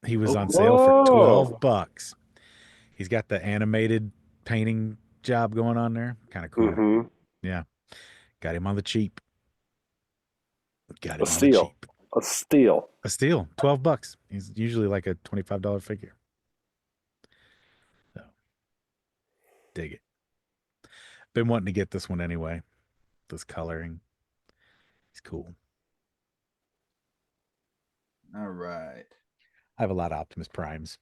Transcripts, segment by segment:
He was on sale for Whoa. $12. He's got the animated painting job going on there. Kind of cool. Mm-hmm. Yeah. Got him on the cheap. Got A him on the steal. cheap. A steal. A steal, $12. He's usually like a $25 figure. So dig it. Been wanting to get this one anyway. This coloring. He's cool. All right. I have a lot of Optimus Primes.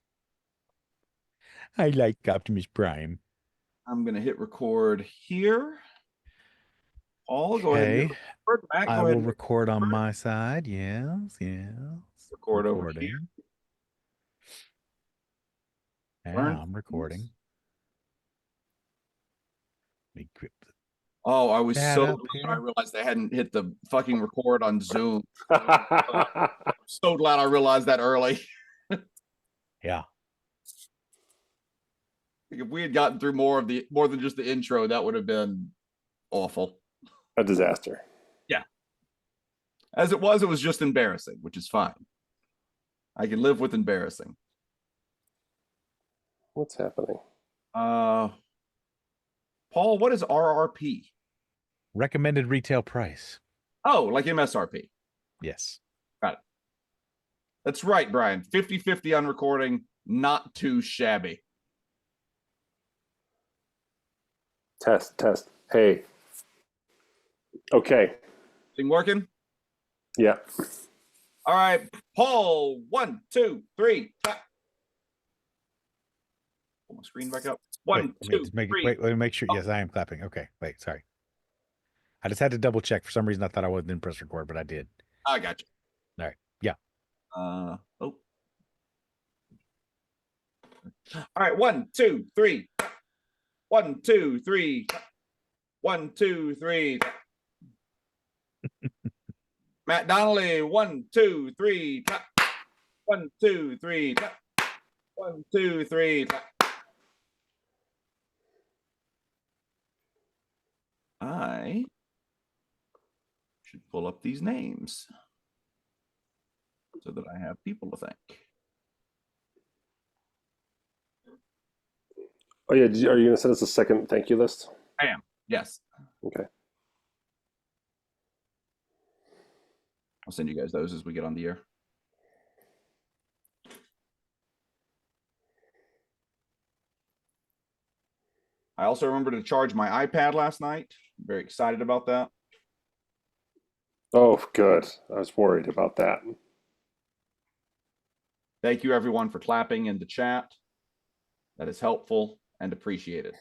I like Optimus Prime. I'm going to hit record here. Paul, go ahead and hit record. Matt, I go ahead will and record on my side. Yes, yes. record over here. Yeah, I'm recording. Let me grip the Oh, I was chat so up glad here. I realized I hadn't hit the fucking record on Zoom. So glad I realized that early. Yeah. If we had gotten through more than just the intro, that would have been awful. A disaster. Yeah. As it was just embarrassing, which is fine. I can live with embarrassing. What's happening? Paul, what is RRP? Recommended retail price. Oh, like MSRP. Yes. Got it. That's right, Brian. 50-50 on recording. Not too shabby. Test. Hey. Okay. Thing working? Yeah. All right. Paul, 1, 2, 3. Clap. Pull my screen back up. One, two, three. Wait, let me make sure. Yes, I am clapping. Okay. Wait, sorry. I just had to double check. For some reason, I thought I wasn't in press record, but I did. I got you. All right. Yeah. Oh. All right. 1, 2, 3. 1, 2, 3. 1, 2, 3. Matt Donnelly, 1, 2, 3. 1, 2, 3. 1, 2, 3. I should pull up these names so that I have people to thank. Oh yeah. Are you gonna send us a second thank you list? I am. Yes. Okay. I'll send you guys those as we get on the air. I also remember to charge my iPad last night. I'm very excited about that. Oh, good. I was worried about that. Thank you, everyone, for clapping in the chat. That is helpful and appreciated.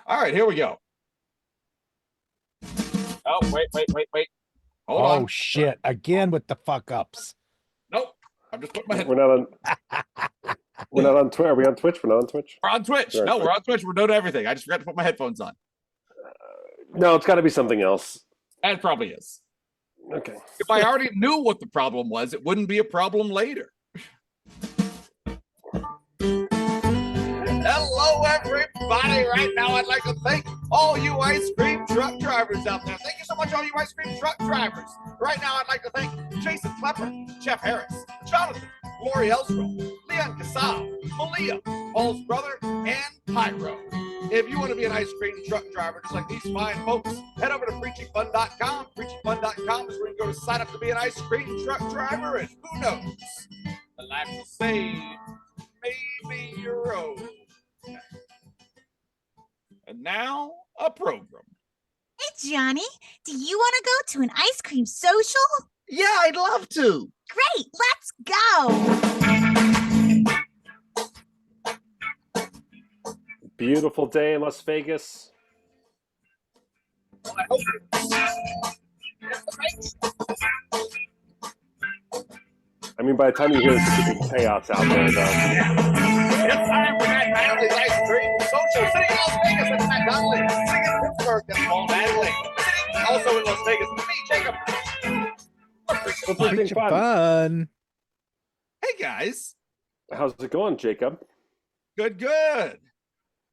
All right, here we go. Oh, wait. Hold on. Oh, shit. Again with the fuck ups. Nope. I'm just putting my head. We're not on. We're not on Twitch. Are we on Twitch? We're not on Twitch. We're on Twitch. We're on Twitch. We're doing everything. I just forgot to put my headphones on. No, it's got to be something else. That probably is. Okay. If I already knew what the problem was, it wouldn't be a problem later. Hello, everybody. Right now, I'd like to thank all you ice cream truck drivers out there. Thank you so much, all you ice cream truck drivers. Right now, I'd like to thank Jason Klepper, Jeff Harris, Jonathan, Lori Elsbro, Leon Casal, Malia, Paul's brother, and Pyro. If you want to be an ice cream truck driver just like these fine folks, head over to preachingfun.com. Preachingfun.com is where you can go to sign up to be an ice cream truck driver, and who knows, the life will save maybe your own. And now, a program. Hey, Johnny, do you want to go to an ice cream social? Yeah, I'd love to. Great, let's go. Beautiful day in Las Vegas. Well, I hope I mean, by the time you hear this, it's gonna be chaos out there, though. it's time for Matt Donnelly's ice cream social. Sitting in Las Vegas, it's Matt Donnelly. Sitting in Pittsburgh, that's Paul Natalie. Sitting also in Las Vegas, it's me, Jacob. Freaking Fun. Hey, guys. How's it going, Jacob? Good.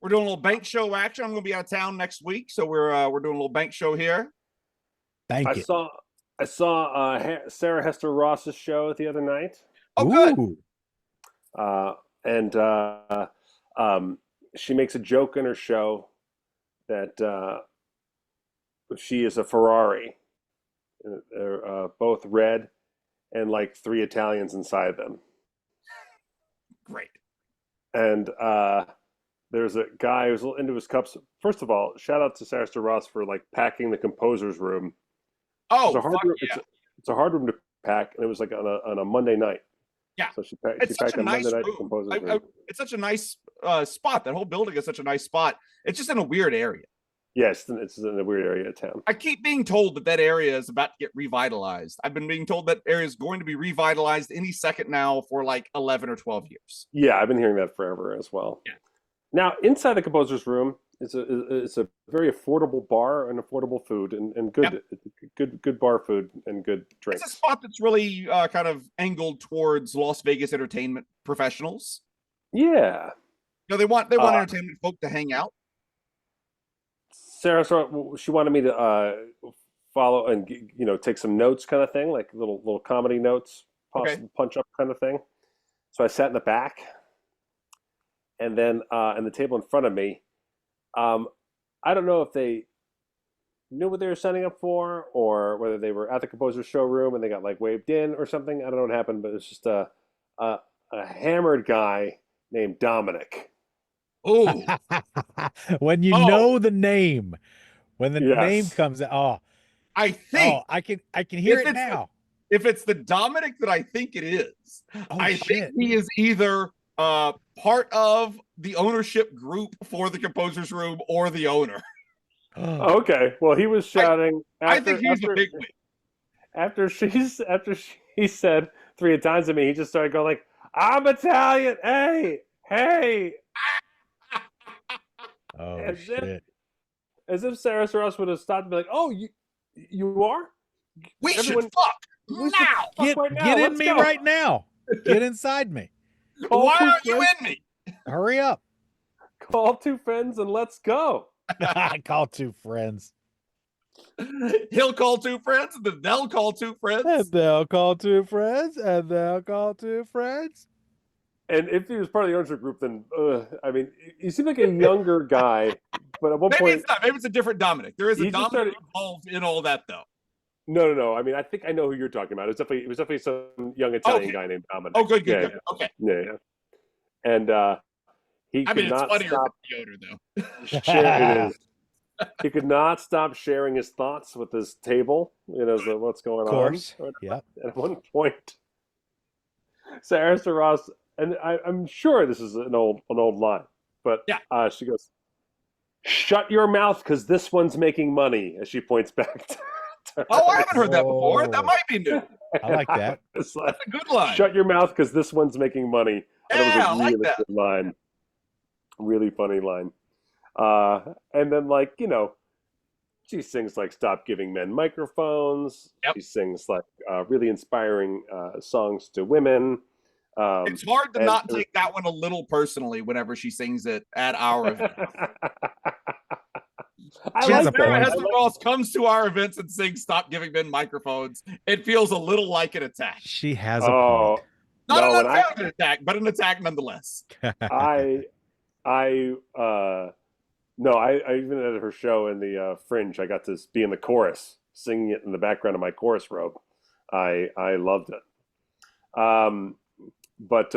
We're doing a little bank show action. I'm going to be out of town next week, so we're doing a little bank show here. Thank you. I saw Sarah Hester Ross's show the other night, Oh, good. Ooh. uh, and she makes a joke in her show that she is a Ferrari. They're both red and like three Italians inside them. Great. And there's a guy who's into his cups. First of all, shout out to Sarah Hester Ross for like packing the composer's room. Oh, It's a hard fuck room. yeah. It's a hard room to pack, and it was like on a Monday night. Yeah. So she It's such packed a on nice Monday night to room. composer's room. It's such a nice spot. That whole building is such a nice spot. It's just in a weird area. Yes, it's in a weird area of town. I keep being told that that area is about to get revitalized. I've been being told that area is going to be revitalized any second now for like 11 or 12 years. Yeah, I've been hearing that forever as well. Yeah. Now, inside the composer's room, it's a very affordable bar and affordable food and good bar food and good drinks. It's a spot that's really kind of angled towards Las Vegas entertainment professionals. Yeah. You know, they want entertainment folk to hang out. Sarah, she wanted me to follow and take some notes, kind of thing, like little comedy notes, possible punch up kind of thing. So I sat in the back, and then and the table in front of me. I don't know if they knew what they were signing up for, or whether they were at the composer's showroom and they got like waved in or something. I don't know what happened, but it's just a hammered guy named Dominic. Oh, When you know the name, when the name Yes. comes out, I think I can hear if it it's now. if it's the Dominic that I think it is, I Shit. think he is either part of the ownership group for the composer's room or the owner. Okay, well, he was shouting. I think he's a big wig. After she said three times to me, he just started going like, "I'm Italian, hey." Oh As shit. As if Sarah Ross would have stopped and be like, "Oh, you are? We should Everyone- fuck we should now. fuck right now. Get in Let's me go." right now. Get inside me. Call Why two aren't you friends- in me? Hurry up. Call two friends and let's go. Call two friends. He'll call two friends, and then they'll call two friends. And they'll call two friends, and they'll call two friends. And if he was part of the ownership group, then I mean, he seemed like a younger guy, but at one Maybe point, it's not. Maybe it's a different Dominic. There is a He just Dominic started- involved in all that, though. no. I mean, I think I know who you're talking about. It was definitely some young Italian Okay. guy named Dominic. Oh, good. Yeah, Okay. yeah. And he I could mean, it's not funnier stop than the owner, though. sharing. It is. He could not stop sharing his thoughts with his table. So what's going Of course. on? Yep. At one point, Sarah Hester Ross, and I'm sure this is an old line, but Yeah. she goes, "Shut your mouth, because this one's making money." As she points back to Oh, I haven't heard that before. Whoa. That might be new. I like that. It's like, That's a good line. "Shut your mouth, because this one's making money." And Yeah, I it was a like really that. good line, really funny line. And then she sings like "Stop Giving Men Microphones." Yep. She sings like really inspiring songs to women. It's hard to and not it was- take that one a little personally whenever she sings it at our event. I She has like a that. Sarah point. Hester Ross comes to our events and sings "Stop Giving Men Microphones." It feels a little like an attack. She has a Oh, point. Not no, an when I- unfounded attack, but an attack nonetheless. I no, I even at her show in the Fringe, I got to be in the chorus, singing it in the background of my chorus robe. I loved it. But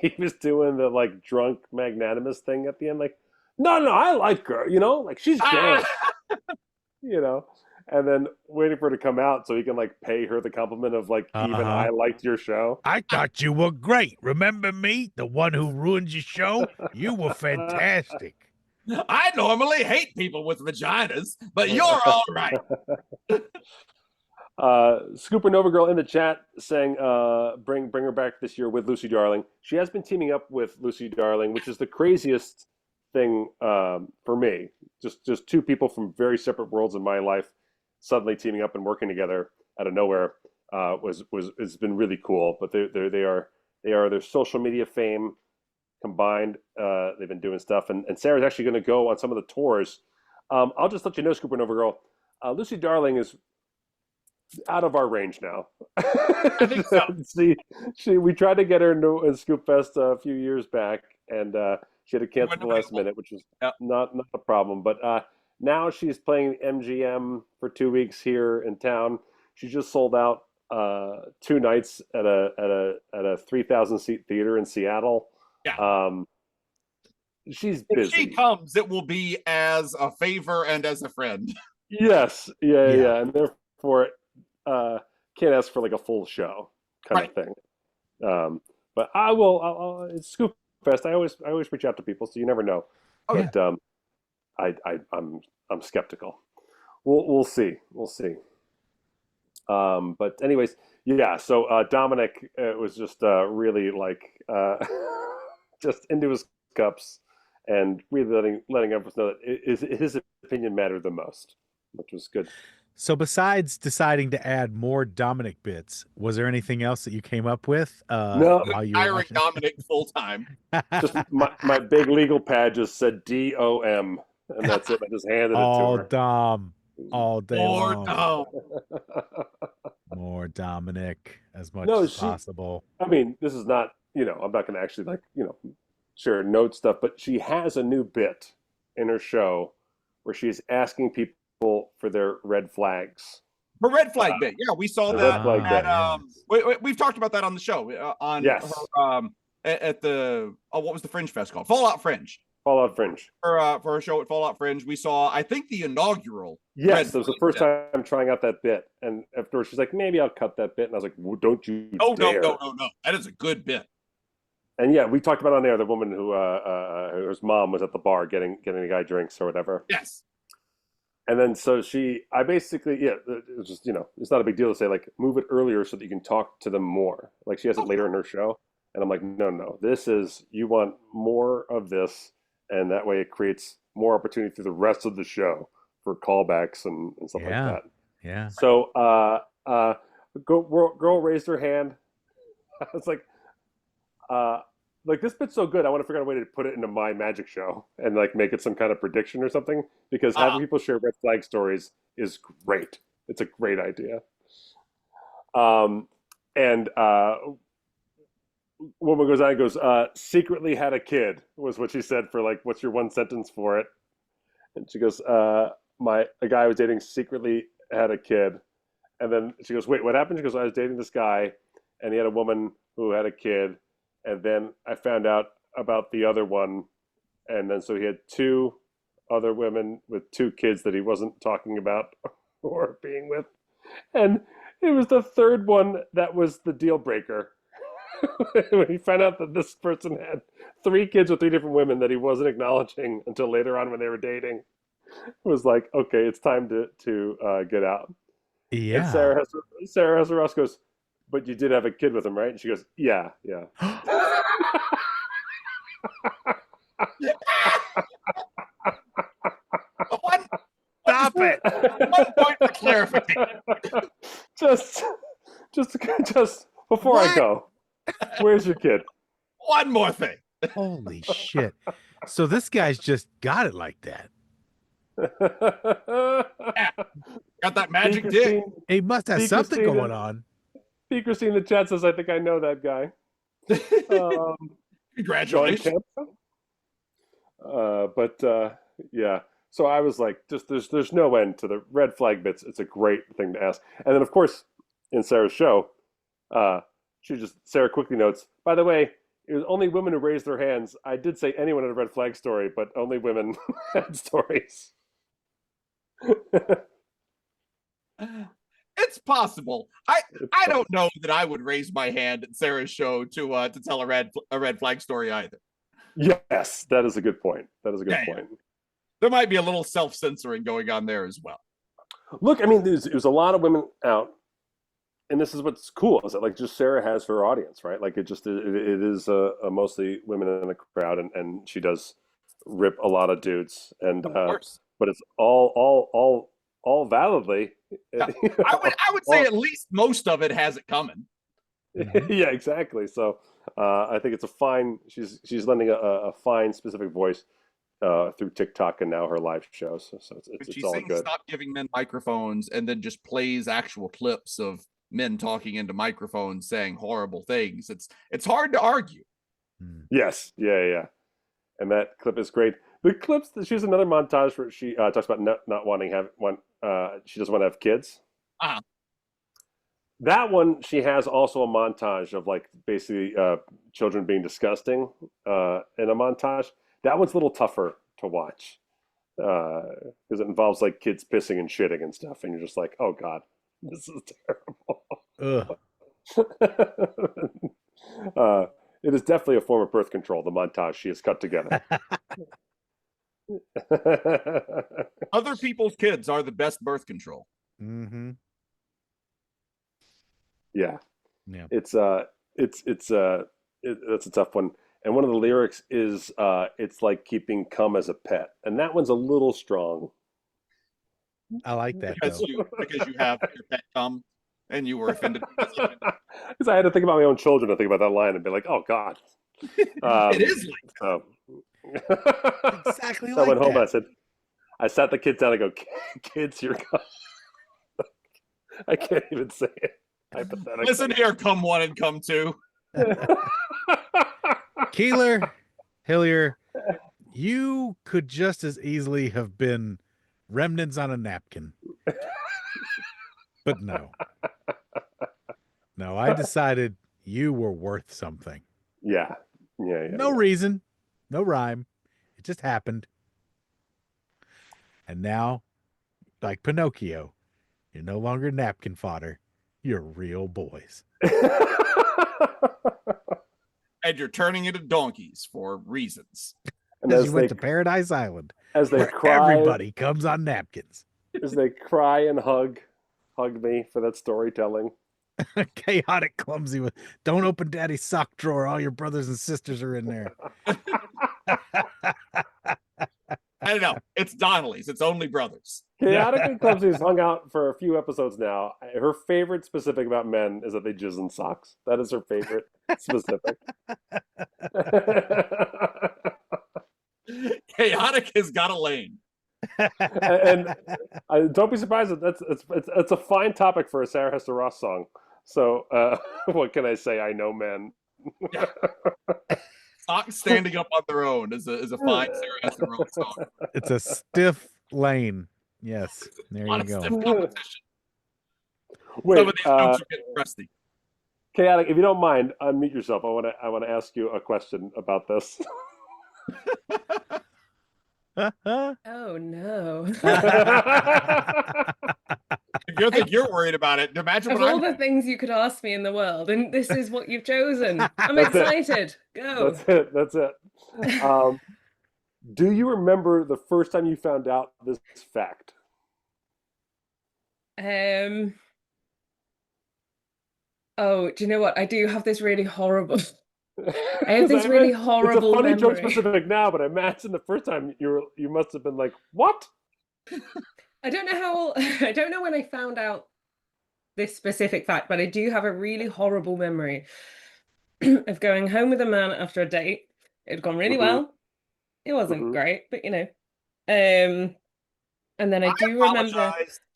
he was doing the like drunk magnanimous thing at the end, like, no, I like her, like she's great, and then waiting for her to come out so he can like pay her the compliment of like, even Uh-huh. I liked your show. I thought you were great. Remember me, the one who ruined your show? You were fantastic. I normally hate people with vaginas, but you're all right. Scooper Girl in the chat saying, bring her back this year with Lucy Darling. She has been teaming up with Lucy Darling, which is the craziest thing for me. Just two people from very separate worlds in my life suddenly teaming up and working together out of nowhere has been really cool. But they are their social media fame combined. They've been doing stuff, and Sarah's actually going to go on some of the tours. I'll just let you know, Scooper Girl, Lucy Darling is out of our range now. I think so. We tried to get her into Scoop Fest a few years back, and she had to cancel at the last minute, which was not a problem. But now she's playing MGM for 2 weeks here in town. She just sold out 2 nights at a 3,000 seat theater in Seattle. Yeah. She's If busy. she comes, it will be as a favor and as a friend. Yes, yeah, and therefore can't ask for like a full show kind of thing. But I will. It's Scoop Fest. I always reach out to people, so you never know. Okay. But I'm skeptical. We'll see. We'll see. But anyways, yeah. So Dominic was just really like just into his cups and really letting everyone know that his opinion mattered the most, which was good. So besides deciding to add more Dominic bits, was there anything else that you came up with? No, while you were Hiring watching? Dominic full time. Just my big legal pad just said DOM, and that's it. I just handed it to All her. Dom, all day Or long. no. More Dominic as much No, as possible. I mean, this is not, I'm not going to actually share note stuff, but she has a new bit in her show where she's asking people for their red flags. Her red flag bit. Yeah, we saw The that. red flag bit. We've talked about that on the show. On Yes. her, at the what was the Fringe Fest called? Fallout Fringe. Fallout Fringe. For her show at Fallout Fringe, we saw, I think, the inaugural. Yes, it was the first time I'm trying out that bit, and afterwards she's like, "Maybe I'll cut that bit," and I was like, well, "Don't you dare!" No! That is a good bit. And yeah, we talked about on there the woman whose mom was at the bar getting a guy drinks or whatever. Yes. And then so I basically, it was just, it's not a big deal to say like move it earlier so that you can talk to them more. Like she has it later in her show, and I'm like, no, you want more of this, and that way it creates more opportunity through the rest of the show for callbacks and stuff like that. Yeah. So girl raised her hand. I was like this bit's so good, I want to figure out a way to put it into my magic show and like make it some kind of prediction or something, because having people share red flag stories is great. It's a great idea. And woman goes on and goes, secretly had a kid was what she said for like, what's your one sentence for it? And she goes, a guy I was dating secretly had a kid. And then she goes, wait, what happened? She goes, I was dating this guy and he had a woman who had a kid. And then I found out about the other one. And then so he had 2 other women with 2 kids that he wasn't talking about or being with. And it was the 3rd one that was the deal breaker. When he found out that this person had 3 kids with 3 different women that he wasn't acknowledging until later on when they were dating. It was like, okay, it's time to get out. Yeah. And Sarah Hester Ross goes, but you did have a kid with him, right? And she goes, yeah. Stop it! 1 point for clarification. Just before I go, where's your kid? One more thing. Holy shit. So this guy's just got it like that. Got that magic dick. He must have something going on. P. Christine in the chat says, I think I know that guy. Congratulations. Yeah. So I was like, just there's no end to the red flag bits. It's a great thing to ask. And then of course, in Sarah's show, Sarah quickly notes, by the way, it was only women who raised their hands. I did say anyone had a red flag story, but only women had stories. It's possible. I don't know that I would raise my hand at Sarah's show to tell a red flag story either. Yes, that is a good point. Point. There might be a little self-censoring going on there as well. Look, I mean, it was a lot of women out, and this is what's cool is that like just Sarah has her audience, right? Like it is mostly women in the crowd, and she does rip a lot of dudes, and Of course. but it's all validly. Yeah. I would say at least most of it has it coming. Yeah, exactly. So I think it's a fine. She's lending a fine specific voice through TikTok and now her live shows. So When it's she all sings good. "Stop Giving Men Microphones" and then just plays actual clips of men talking into microphones saying horrible things, it's hard to argue. Yes, yeah. And that clip is great. The clips that she has another montage where she talks about not wanting have one. She doesn't want to have kids. Uh-huh. That one she has also a montage of like basically children being disgusting in a montage. That one's a little tougher to watch because it involves like kids pissing and shitting and stuff, and you're just like, oh god, this is terrible. It is definitely a form of birth control. The montage she has cut together. Other people's kids are the best birth control. Mm-hmm. Yeah. It's It's a tough one. And one of the lyrics is it's like keeping cum as a pet, and that one's a little strong. I like that because though. you have your pet cum and you were offended. Because I had to think about my own children to think about that line and be like, oh god. It is like so, Exactly so I went like home that. and I sat the kids down and go, kids, you're I can't even say it. Hypothetically. Listen here, come one and come two. Keeler, Hillier, you could just as easily have been remnants on a napkin. But no. No, I decided you were worth something. Yeah. No reason, no rhyme. It just happened. And now, like Pinocchio, you're no longer napkin fodder. You're real boys. And you're turning into donkeys for reasons. And As you went to Paradise Island, as they where cry, everybody comes on napkins. as they cry and hug me for that storytelling. Chaotic, clumsy with don't open daddy's sock drawer. All your brothers and sisters are in there. I don't know. It's Donnelly's. It's only brothers. Chaotic and Clumsy's hung out for a few episodes now. Her favorite specific about men is that they jizz in socks. That is her favorite specific. Chaotic has got a lane. and don't be surprised that it's a fine topic for a Sarah Hester Ross song. So what can I say? I know men. Yeah. Socks standing up on their own is a fine Sarah Hester Ross song. It's a stiff lane. Yes, there you go. Stiff competition. Wait, some of these jokes are getting rusty. Chaotic, if you don't mind, unmute yourself. I want to ask you a question about this. Oh no. If you think you're worried about it, imagine Of what all I'm. the things you could ask me in the world, and this is what you've chosen. I'm excited. Go. That's it. Do you remember the first time you found out this fact? Oh, do you know what? I do have this really horrible. I have this really horrible It's a funny memory. joke specific now, but I imagine the first time you must have been like, "What?" I don't know how. I don't know when I found out this specific fact, but I do have a really horrible memory of going home with a man after a date. It had gone really well. It wasn't great, but you know. And then I do remember.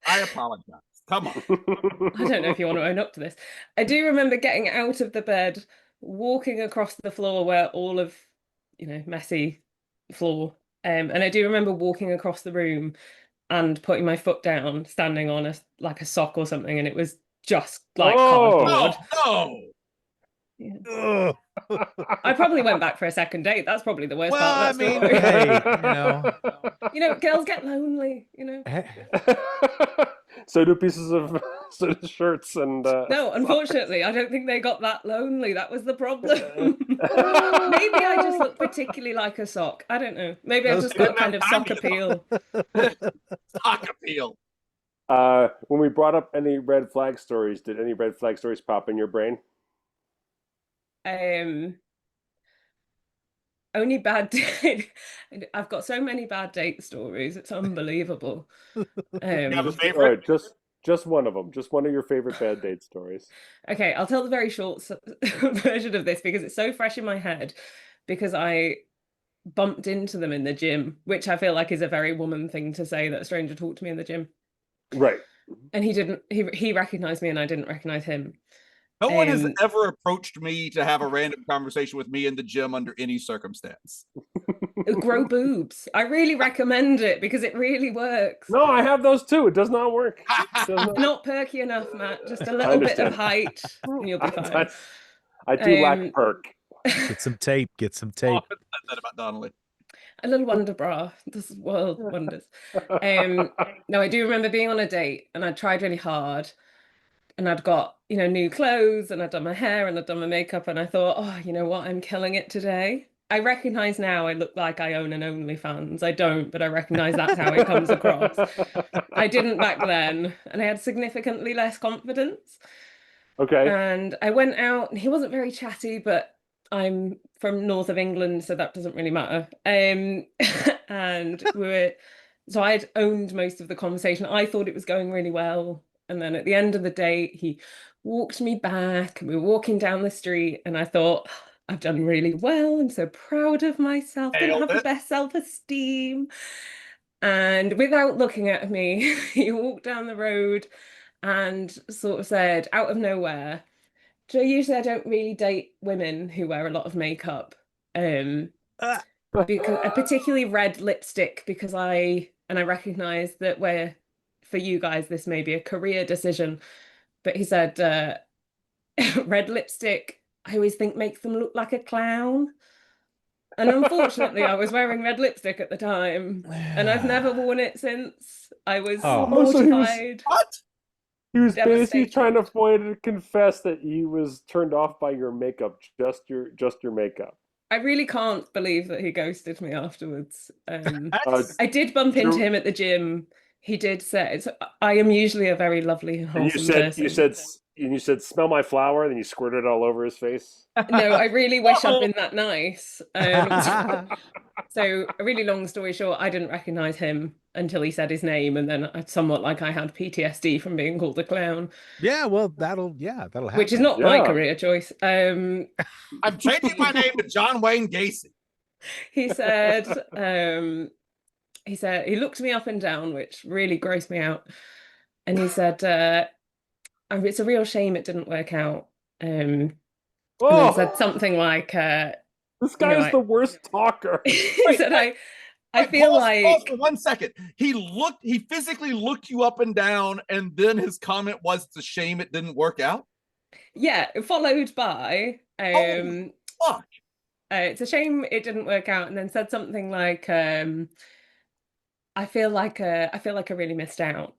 I apologize. Come on. I don't know if you want to own up to this. I do remember getting out of the bed, walking across the floor where all of, messy floor. And I do remember walking across the room and putting my foot down, standing on a sock or something, and it was just like cardboard. No. Yeah. I probably went back for a second date. That's probably the worst part of that story. Hey, girls get lonely, So do pieces of shirts and. No, unfortunately, I don't think they got that lonely. That was the problem. Maybe I just look particularly like a sock. I don't know. Maybe I just got kind of sock appeal. Sock appeal. When we brought up any red flag stories, did any red flag stories pop in your brain? Only bad date. I've got so many bad date stories. It's unbelievable. You have a favorite? All right, just one of them. Just one of your favorite bad date stories. Okay, I'll tell the very short version of this because it's so fresh in my head. Because I bumped into them in the gym, which I feel like is a very woman thing to say, that a stranger talked to me in the gym. Right. And he recognized me and I didn't recognize him. No one has ever approached me to have a random conversation with me in the gym under any circumstance. Grow boobs. I really recommend it because it really works. No, I have those too. It does not work. Not perky enough, Matt. Just a little bit of height and you'll be fine. I do lack perk. Get some tape. Get some tape. Often said that about Donnelly. A little wonder bra does world wonders. No, I do remember being on a date and I tried really hard and I'd got, new clothes and I'd done my hair and I'd done my makeup and I thought, oh, you know what? I'm killing it today. I recognize now I look like I own an OnlyFans. I don't, but I recognize that's how it comes across. I didn't back then and I had significantly less confidence. Okay. And I went out and he wasn't very chatty, but I'm from north of England, so that doesn't really matter. And so I'd owned most of the conversation. I thought it was going really well. And then at the end of the date, he walked me back and we were walking down the street and I thought, I've done really well. I'm so proud of myself. Didn't have the best self-esteem. And without looking at me, he walked down the road and sort of said, out of nowhere, usually I don't really date women who wear a lot of makeup. Because particularly red lipstick, because I recognize that for you guys, this may be a career decision. But he said, red lipstick, I always think makes them look like a clown. And unfortunately, I was wearing red lipstick at the time, and I've never worn it since. I was mortified. What? He was basically trying to confess that he was turned off by your makeup, just your makeup. I really can't believe that he ghosted me afterwards. I did bump into him at the gym. He did say, I am usually a very lovly and wholesome person. You said, smell my flower, and then you squirted it all over his face. No, I really wish I'd been that nice. So a really long story short, I didn't recognize him until he said his name, and then I had PTSD from being called a clown. Yeah, well, that'll happen. Which is not my career choice. I'm changing my name to John Wayne Gacy. He said he looked me up and down, which really grossed me out, and he said, "It's a real shame it didn't work out." And then said something like, "This guy is the worst talker." He said, "I feel pause for 1 second. He physically looked you up and down, and then his comment was, "It's a shame it didn't work out." Yeah, followed by, fuck. It's a shame it didn't work out, and then said something like, I feel like I really missed out.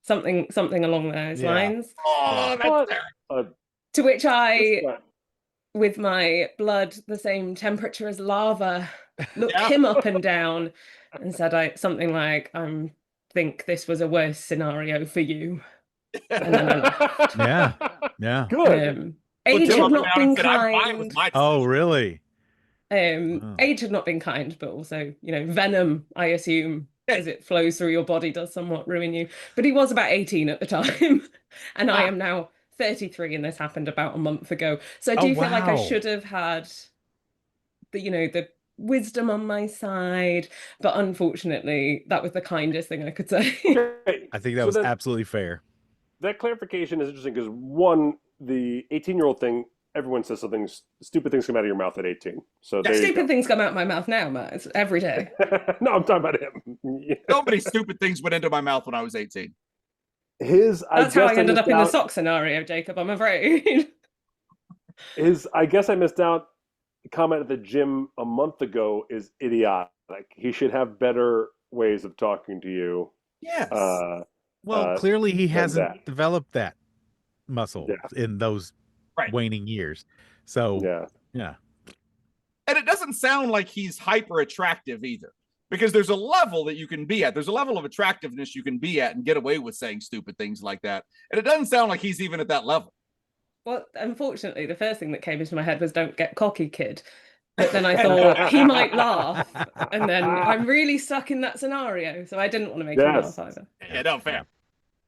Something along those lines. Oh, that's terrible. To which I, with my blood the same temperature as lava, looked him up and down and said something like, "I think this was a worse scenario for you." And then I left. Yeah. Good. Age had not been kind. Oh, really? Age had not been kind, but also, venom, I assume, as it flows through your body, does somewhat ruin you. But he was about 18 at the time, and I am now 33, and this happened about a month ago. So I do feel like I should have had the wisdom on my side, but unfortunately, that was the kindest thing I could say. I think that was absolutely fair. That clarification is interesting because, one, the 18-year-old thing, everyone says stupid things come out of your mouth at 18. So stupid things come out of my mouth now, Matt. It's every day. No, I'm talking about him. So many stupid things went into my mouth when I was 18. That's how I ended up in the sock scenario, Jacob, I'm afraid. I guess I missed out. The comment at the gym a month ago is idiotic. He should have better ways of talking to you. Yes. Well, clearly he hasn't developed that muscle in those waning years. So yeah. And it doesn't sound like he's hyper attractive either, because there's a level that you can be at. There's a level of attractiveness you can be at and get away with saying stupid things like that. And it doesn't sound like he's even at that level. Well, unfortunately, the first thing that came into my head was "don't get cocky, kid." But then I thought he might laugh, and then I'm really stuck in that scenario, so I didn't want to make him laugh either. Yeah, no, fair.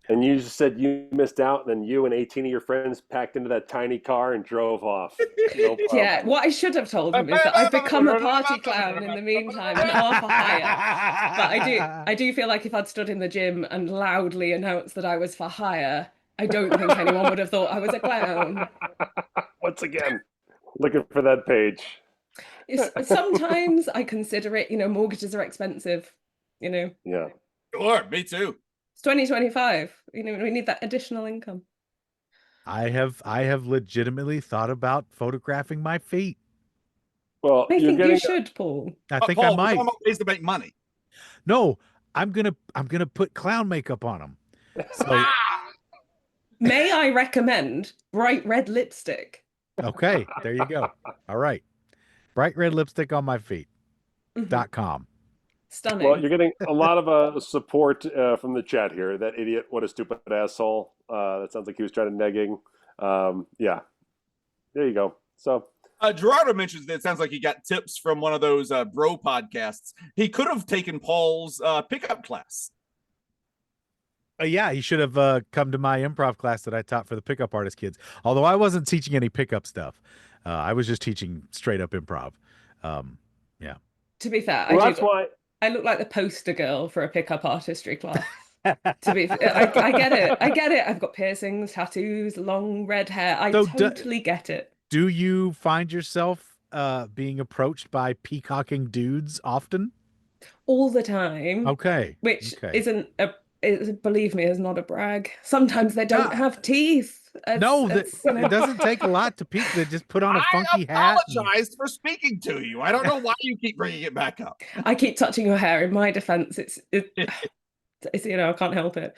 And you just said you missed out, and then you and 18 of your friends packed into that tiny car and drove off. No problem. Yeah, what I should have told him is that I've become a party clown in the meantime and are for hire. But I do feel like if I'd stood in the gym and loudly announced that I was for hire, I don't think anyone would have thought I was a clown. Once again, looking for that page. Sometimes I consider it, mortgages are expensive, Yeah. Sure, me too. It's 2025. We need that additional income. I have legitimately thought about photographing my feet. Well, I think getting you should, Paul. I think Paul, I might. we're talking about ways to make money. No, I'm gonna put clown makeup on them. So May I recommend bright red lipstick? okay, there you go. All right, bright red lipstick on my feet. .com. Stunning. Well, you're getting a lot of support from the chat here. That idiot, what a stupid asshole. That sounds like he was trying to negging. Yeah, there you go. So Gerardo mentions that it sounds like he got tips from one of those bro podcasts. He could have taken Paul's pickup class. Yeah, he should have come to my improv class that I taught for the pickup artist kids. Although I wasn't teaching any pickup stuff. I was just teaching straight up improv. Yeah. To be fair, well, that's why I look like the poster girl for a pickup artistry class. To be fair, I get it. I get it. I've got piercings, tattoos, long red hair. I totally get it. Do you find yourself being approached by peacocking dudes often? All the time. Okay. Which believe me, is not a brag. Sometimes they don't have teeth. It doesn't take a lot to peek. They just put on a funky hat. I apologized for speaking to you. I don't know why you keep bringing it back up. I keep touching your hair. In my defense, it's I can't help it.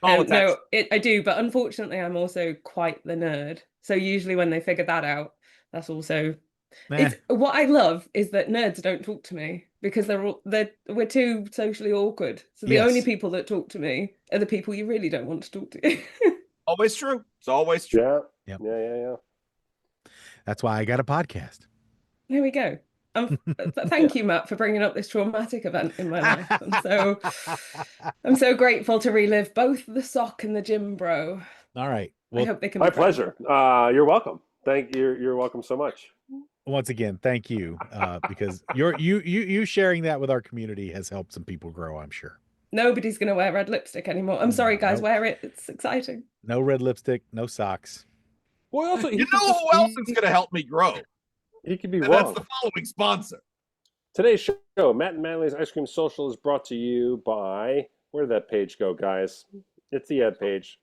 I do, but unfortunately, I'm also quite the nerd. So usually when they figure that out, that's also what I love is that nerds don't talk to me because we're too socially awkward. So the only people that talk to me are the people you really don't want to talk to. Always true. It's always true. Yeah. Yeah. That's why I got a podcast. There we go. Thank you, Matt, for bringing up this traumatic event in my life. I'm so grateful to relive both the sock and the gym bro. All right. Well, I hope they can. My pleasure. You're welcome. You're welcome so much. Once again, thank you, because you sharing that with our community has helped some people grow, I'm sure. Nobody's going to wear red lipstick anymore. I'm sorry, guys. Wear it. It's exciting. No red lipstick, no socks. Well, also, you know who else is going to help me grow? He could be wrong. That's the following sponsor. Today's show, Matt and Manley's Ice Cream Social, is brought to you by... Where did that page go, guys? It's the ad page.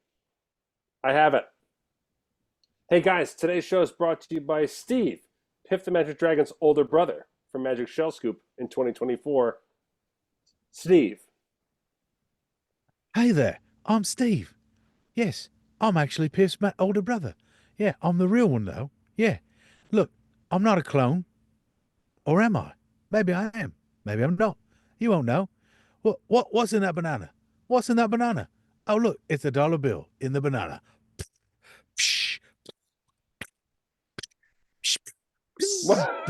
I have it. Hey, guys. Today's show is brought to you by Steve, Piff the Magic Dragon's older brother from Magic Shell Scoop in 2024. Steve. Hey there, I'm Steve. Yes, I'm actually Piff's older brother. Yeah, I'm the real one, though. Yeah. Look, I'm not a clone. Or am I? Maybe I am. Maybe I'm not. You won't know. What's in that banana? What's in that banana? Oh, look, it's a dollar bill in the banana. Where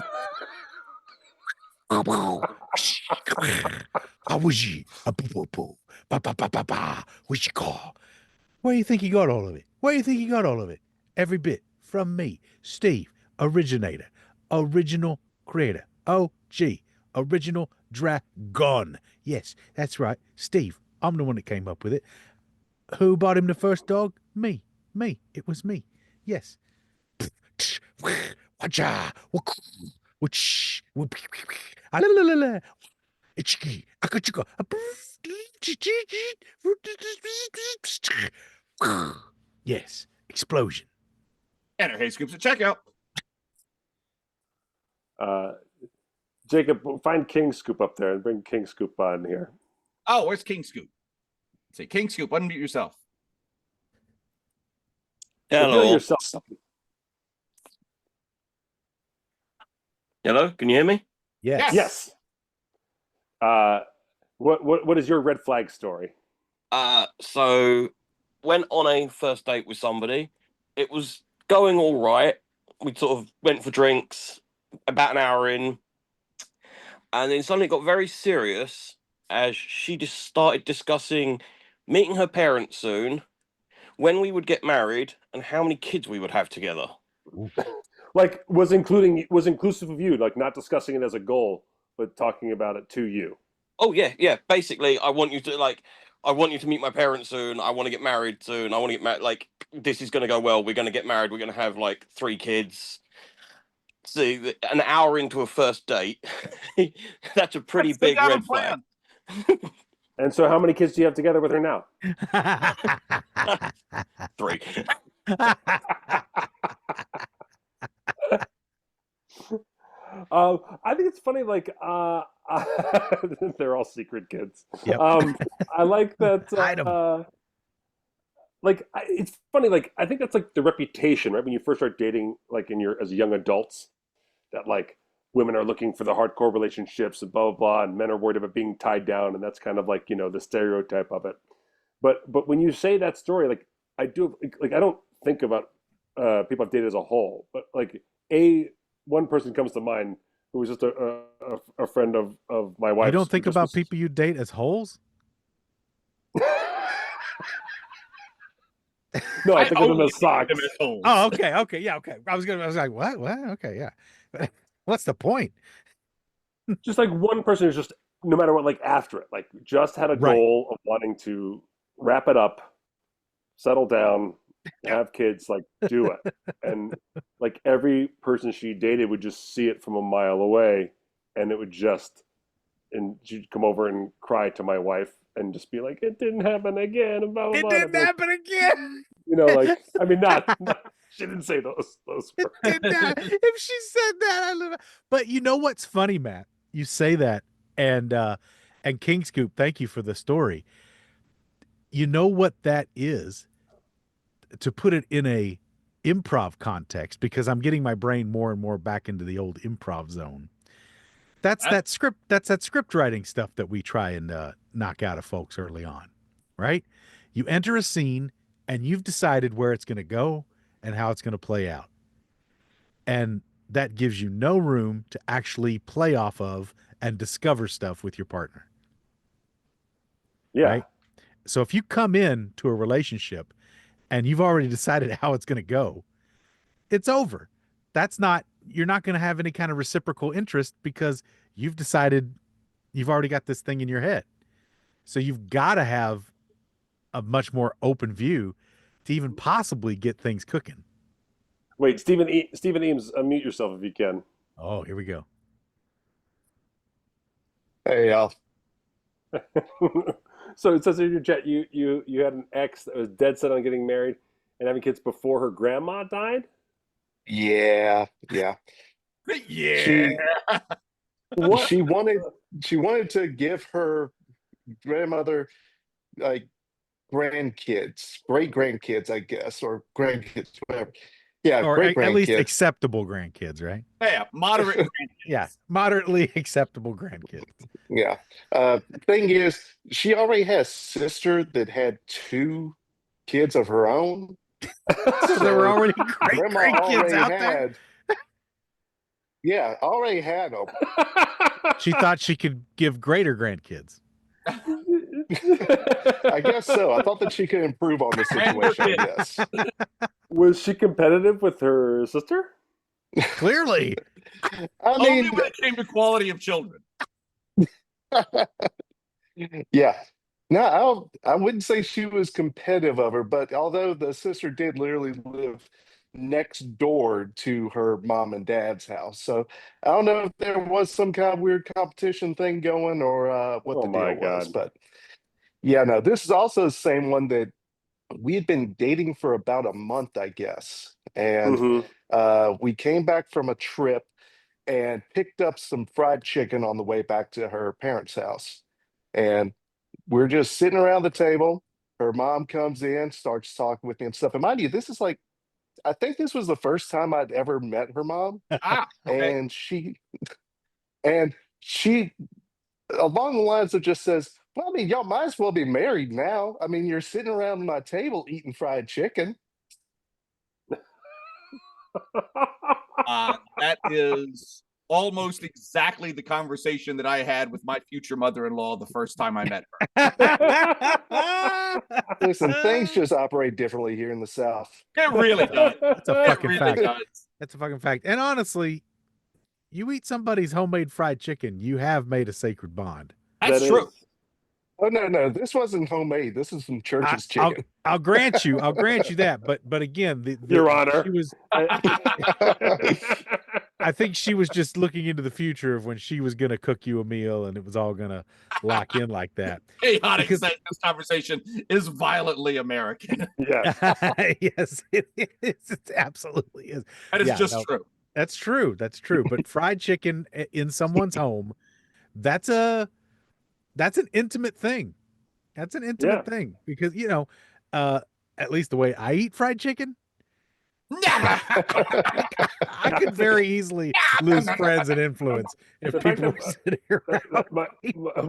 do you think he got all of it? Where do you think he got all of it? Every bit from me, Steve, originator, original creator, OG, original dragon. Yes, that's right, Steve. I'm the one that came up with it. Who bought him the first dog? Me. It was me. Yes. Yes, explosion. Enter Hey Scoops at checkout. Jacob, find King Scoop up there and bring King Scoop on here. Oh, where's King Scoop? Say, King Scoop, unmute yourself. Hello. Hello, can you hear me? Yes. What is your red flag story? So went on a first date with somebody. It was going all right. We sort of went for drinks about an hour in, and then suddenly it got very serious as she just started discussing meeting her parents soon, when we would get married, and how many kids we would have together. Like was inclusive of you, like not discussing it as a goal, but talking about it to you. Oh yeah. Basically, I want you to meet my parents soon. I want to get married soon. I want to get married. Like, this is going to go well. We're going to get married. We're going to have like 3 kids. See, an hour into a first date, that's a pretty big red flag. And so, how many kids do you have together with her now? 3. I think it's funny. Like, they're all secret kids. Yep. I like that. Hide 'em. It's funny. Like, I think that's like the reputation, right? When you first start dating, like as young adults, that like women are looking for the hardcore relationships and blah blah blah, and men are worried about being tied down, and that's kind of like the stereotype of it. But when you say that story, like I do, like I don't think about people I've dated as a whole, but like one person comes to mind who was just a friend of my wife's. You don't think about people you date as holes? No, I think of them as socks. Oh, okay, yeah, okay. I was like, what? Okay, yeah. What's the point? Just like one person who's just, no matter what, like after it, like just had a goal of wanting to wrap it up, settle down, have kids, like do it. And like every person she dated would just see it from a mile away, and and she'd come over and cry to my wife and just be like, it didn't happen again. And blah, blah, It blah. didn't happen again. Like, I mean, not she didn't say those words. If she said that, I live. But you know what's funny, Matt? You say that, and King Scoop, thank you for the story. You know what that is? To put it in a improv context, because I'm getting my brain more and more back into the old improv zone. That's that script writing stuff that we try and knock out of folks early on, right? You enter a scene and you've decided where it's going to go and how it's going to play out. And that gives you no room to actually play off of and discover stuff with your partner. Yeah. Right? So if you come in to a relationship and you've already decided how it's going to go, it's over. You're not going to have any kind of reciprocal interest because you've decided you've already got this thing in your head. So you've got to have a much more open view to even possibly get things cooking. Wait, Stephen Eames, unmute yourself if you can. Oh, here we go. Hey, y'all. So it says in your chat you had an ex that was dead set on getting married and having kids before her grandma died? Yeah. Yeah. She wanted to give her grandmother like grandkids, great grandkids, I guess, or grandkids, whatever. Yeah, Or great at least grandkids. acceptable grandkids, right? Yeah, moderate grandkids. Yeah, moderately acceptable grandkids. Yeah. Thing is, she already has a sister that had 2 kids of her own. So there were already great Grandma grandkids already out had. Yeah, already had them. She thought she could give greater grandkids. I guess so. I thought that she could improve on the situation, I guess. Was she competitive with her sister? Clearly. I mean, only when it came to quality of children. Yeah. No, I wouldn't say she was competitive of her, but although the sister did literally live next door to her mom and dad's house. So I don't know if there was some kind of weird competition thing going or what the deal was. But yeah, no, this is also the same one that we had been dating for about a month, I guess. And we came back from a trip and picked up some fried chicken on the way back to her parents' house. And we're just sitting around the table. Her mom comes in, starts talking with me and stuff. And mind you, this is like, I think this was the first time I'd ever met her mom. Okay. And she, along the lines of just says, well, I mean, y'all might as well be married now. I mean, you're sitting around my table eating fried chicken. That is almost exactly the conversation that I had with my future mother-in-law the first time I met her. Listen, things just operate differently here in the South. It really does. That's a fucking really fact. does. That's a fucking fact. And honestly, you eat somebody's homemade fried chicken, you have made a sacred bond. That's true. Oh no, this wasn't homemade. This is from Church's chicken. I'll grant you that. But again, Your Honor, she was. I think she was just looking into the future of when she was going to cook you a meal, and it was all going to lock in like that. Chaotic saying this conversation is violently American. Yeah. Yes, it is. It absolutely is. That is true. That's true. That's true. But fried chicken in someone's home, that's an intimate thing. That's an intimate thing because, at least the way I eat fried chicken, I could very easily lose friends and influence if people were sitting around.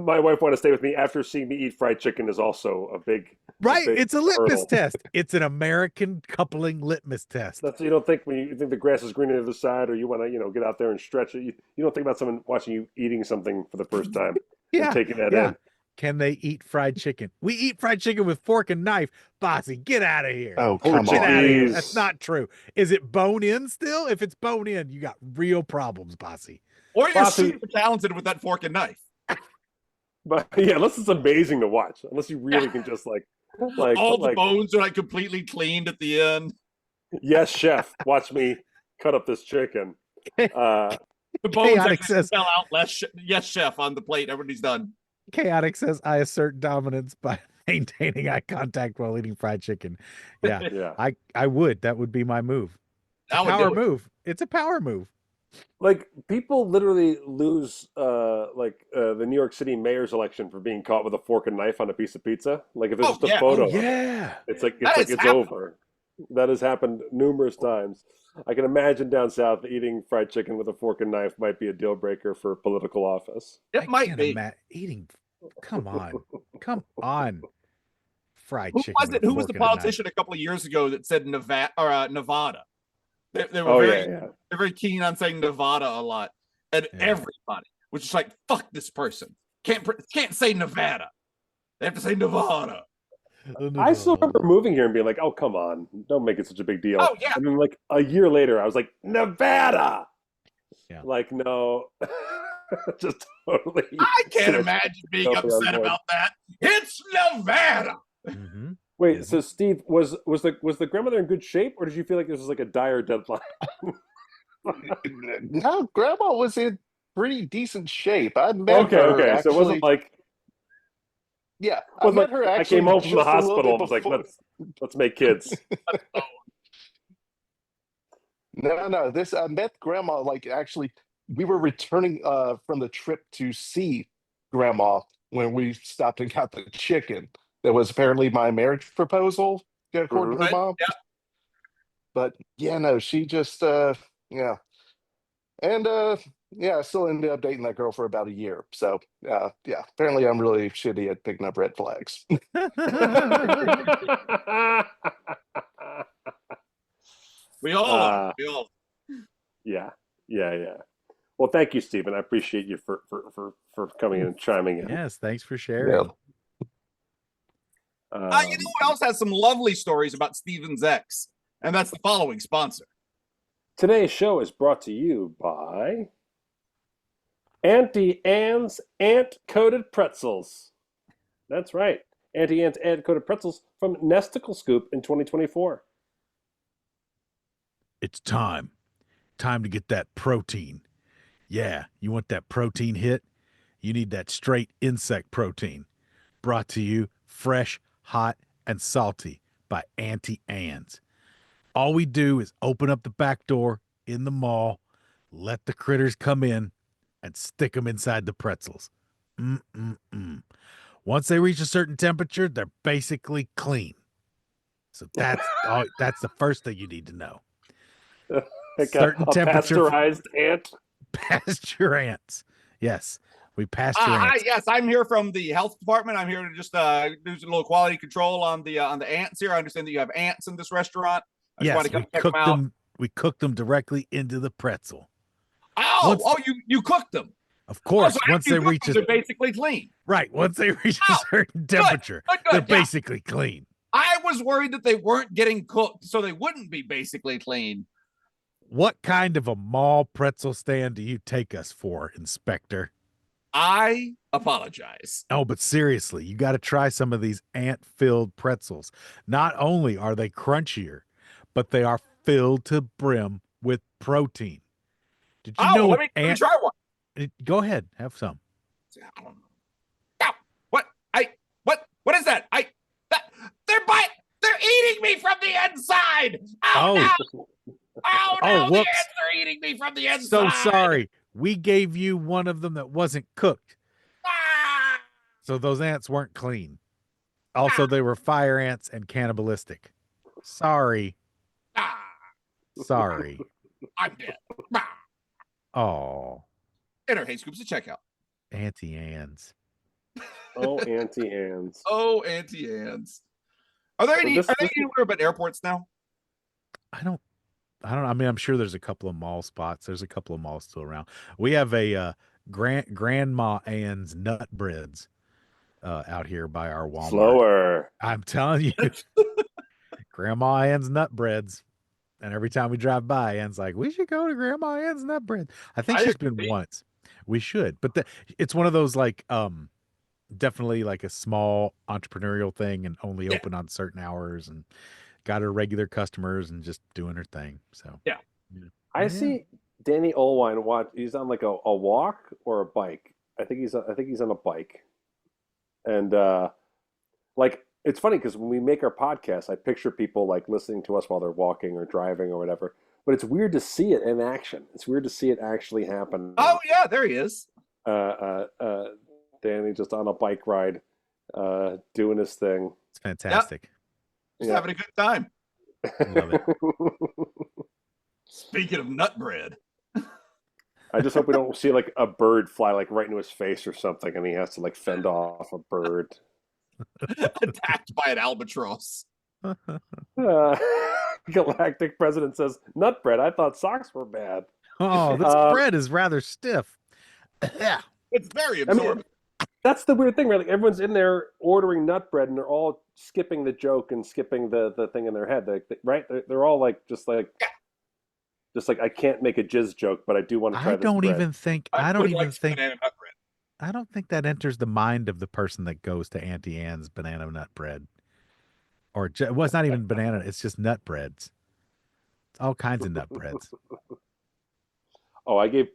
My wife wanted to stay with me after seeing me eat fried chicken is also a big right. It's a litmus test. It's an American coupling litmus test. That's you don't think when you think the grass is greener on the other side, or you want to get out there and stretch it. You don't think about someone watching you eating something for the first time. Yeah, taking that in. Can they eat fried chicken? We eat fried chicken with fork and knife. Bossy, get out of here. Oh, come on. Get out of here. That's not true. Is it bone in still? If it's bone in, you got real problems, Bossy. Or you're super talented with that fork and knife. But yeah, unless it's amazing to watch. Unless you really can just like all the bones are like completely cleaned at the end. Yes, chef. Watch me cut up this chicken. The bones actually fell out less. Yes, chef, on the plate. Everybody's done. Chaotic says, I assert dominance by maintaining eye contact while eating fried chicken. Yeah, yeah. I would. That would be my move. Power move. It's a power move. Like people literally lose the New York City mayor's election for being caught with a fork and knife on a piece of pizza. Like if it's just a photo. It's over. That has happened numerous times. I can imagine down south eating fried chicken with a fork and knife might be a deal breaker for political office. It might be. Come on. Fried chicken. Who was the politician a couple of years ago that said Nevada? They were they're very keen on saying Nevada a lot, and everybody was just like, "Fuck this person! Can't say Nevada. They have to say Nevada." I still remember moving here and being like, "Oh, come on, don't make it such a big deal." Oh yeah. And then like a year later, I was like, "Nevada." Yeah. Like no, just totally. I can't imagine being upset about that. It's Nevada. Mm-hmm. Wait, so Steve, was the grandmother in good shape, or did you feel like this was like a dire deadline? No, Grandma was in pretty decent shape. I met her. Okay. Actually, so it wasn't like. Yeah, I met her actually. I came home from the hospital and was like, let's make kids. No. I met Grandma, like, actually, we were returning from the trip to see Grandma when we stopped and got the chicken. That was apparently my marriage proposal, according to her mom. Yeah. But yeah, no, she just yeah. And I still ended up dating that girl for about a year. So yeah, apparently I'm really shitty at picking up red flags. We all. Yeah. Well, thank you, Stephen. I appreciate you for coming in and chiming in. Yes, thanks for sharing. You know who else has some lovely stories about Stephen's ex? And that's the following sponsor. Today's show is brought to you by Auntie Anne's Ant-Coated Pretzels. That's right. Auntie Anne's Ant-Coated Pretzels from Nesticle Scoop in 2024. It's time to get that protein. Yeah, you want that protein hit? You need that straight insect protein. Brought to you fresh, hot, and salty by Auntie Anne's. All we do is open up the back door in the mall, let the critters come in, and stick them inside the pretzels. Once they reach a certain temperature, they're basically clean. So that's the first thing you need to know. Like certain temperature. Pasteurized ant? Pasture ants. Yes. We pasture ants. Yes, I'm here from the health department. I'm here to just do a little quality control on the ants here. I understand that you have ants in this restaurant. Yes, we cook them directly into the pretzel. You cooked them. Of course, so once they reach they're basically clean. Right, once they reach a certain temperature, they're basically clean. I was worried that they weren't getting cooked, so they wouldn't be basically clean. What kind of a mall pretzel stand do you take us for, Inspector? I apologize. Oh, but seriously, you got to try some of these ant-filled pretzels. Not only are they crunchier, but they are filled to brim with protein. Did you know? Let me try one. Go ahead, have some. What is that? They're eating me from the inside. No! The ants are eating me from the inside. So sorry. We gave you one of them that wasn't cooked. So those ants weren't clean. Also, they were fire ants and cannibalistic. Sorry. Sorry. I'm dead. Oh. Enter Hey Scoops to checkout. Auntie Anne's. Oh, Auntie Anne's. Oh, Auntie Anne's. Are there any anywhere but airports now? I don't. I mean, I'm sure there's a couple of mall spots. There's a couple of malls still around. We have a Grandma Anne's nut breads out here by our Walmart. Slower. I'm telling you, Grandma Anne's nut breads. And every time we drive by, Anne's like, we should go to Grandma Anne's nut bread. I think she's been once. We should, but it's one of those like definitely like a small entrepreneurial thing and only open on certain hours and got her regular customers and just doing her thing. So I see Danny Olwine he's on like a walk or a bike. I think he's on a bike. And like it's funny because when we make our podcast, I picture people like listening to us while they're walking or driving or whatever. But it's weird to see it in action. It's weird to see it actually happen. Oh yeah, there he is. Danny just on a bike ride, doing his thing. It's fantastic. Just having a good time. Love it. Speaking of nut bread. I just hope we don't see like a bird fly like right into his face or something, and he has to like fend off a bird. Attacked by an albatross. Galactic President says, "Nut bread. I thought socks were bad." Oh, this bread is rather stiff. Yeah, it's very absorbent. That's the weird thing, right? Like everyone's in there ordering nut bread, and they're all skipping the joke and skipping the thing in their head, right? They're all like just like I can't make a jizz joke, but I do want to try. I don't think that enters the mind of the person that goes to Auntie Anne's banana nut bread, or well, it's not even banana; it's just nut breads. It's all kinds of nut breads. Oh, I gave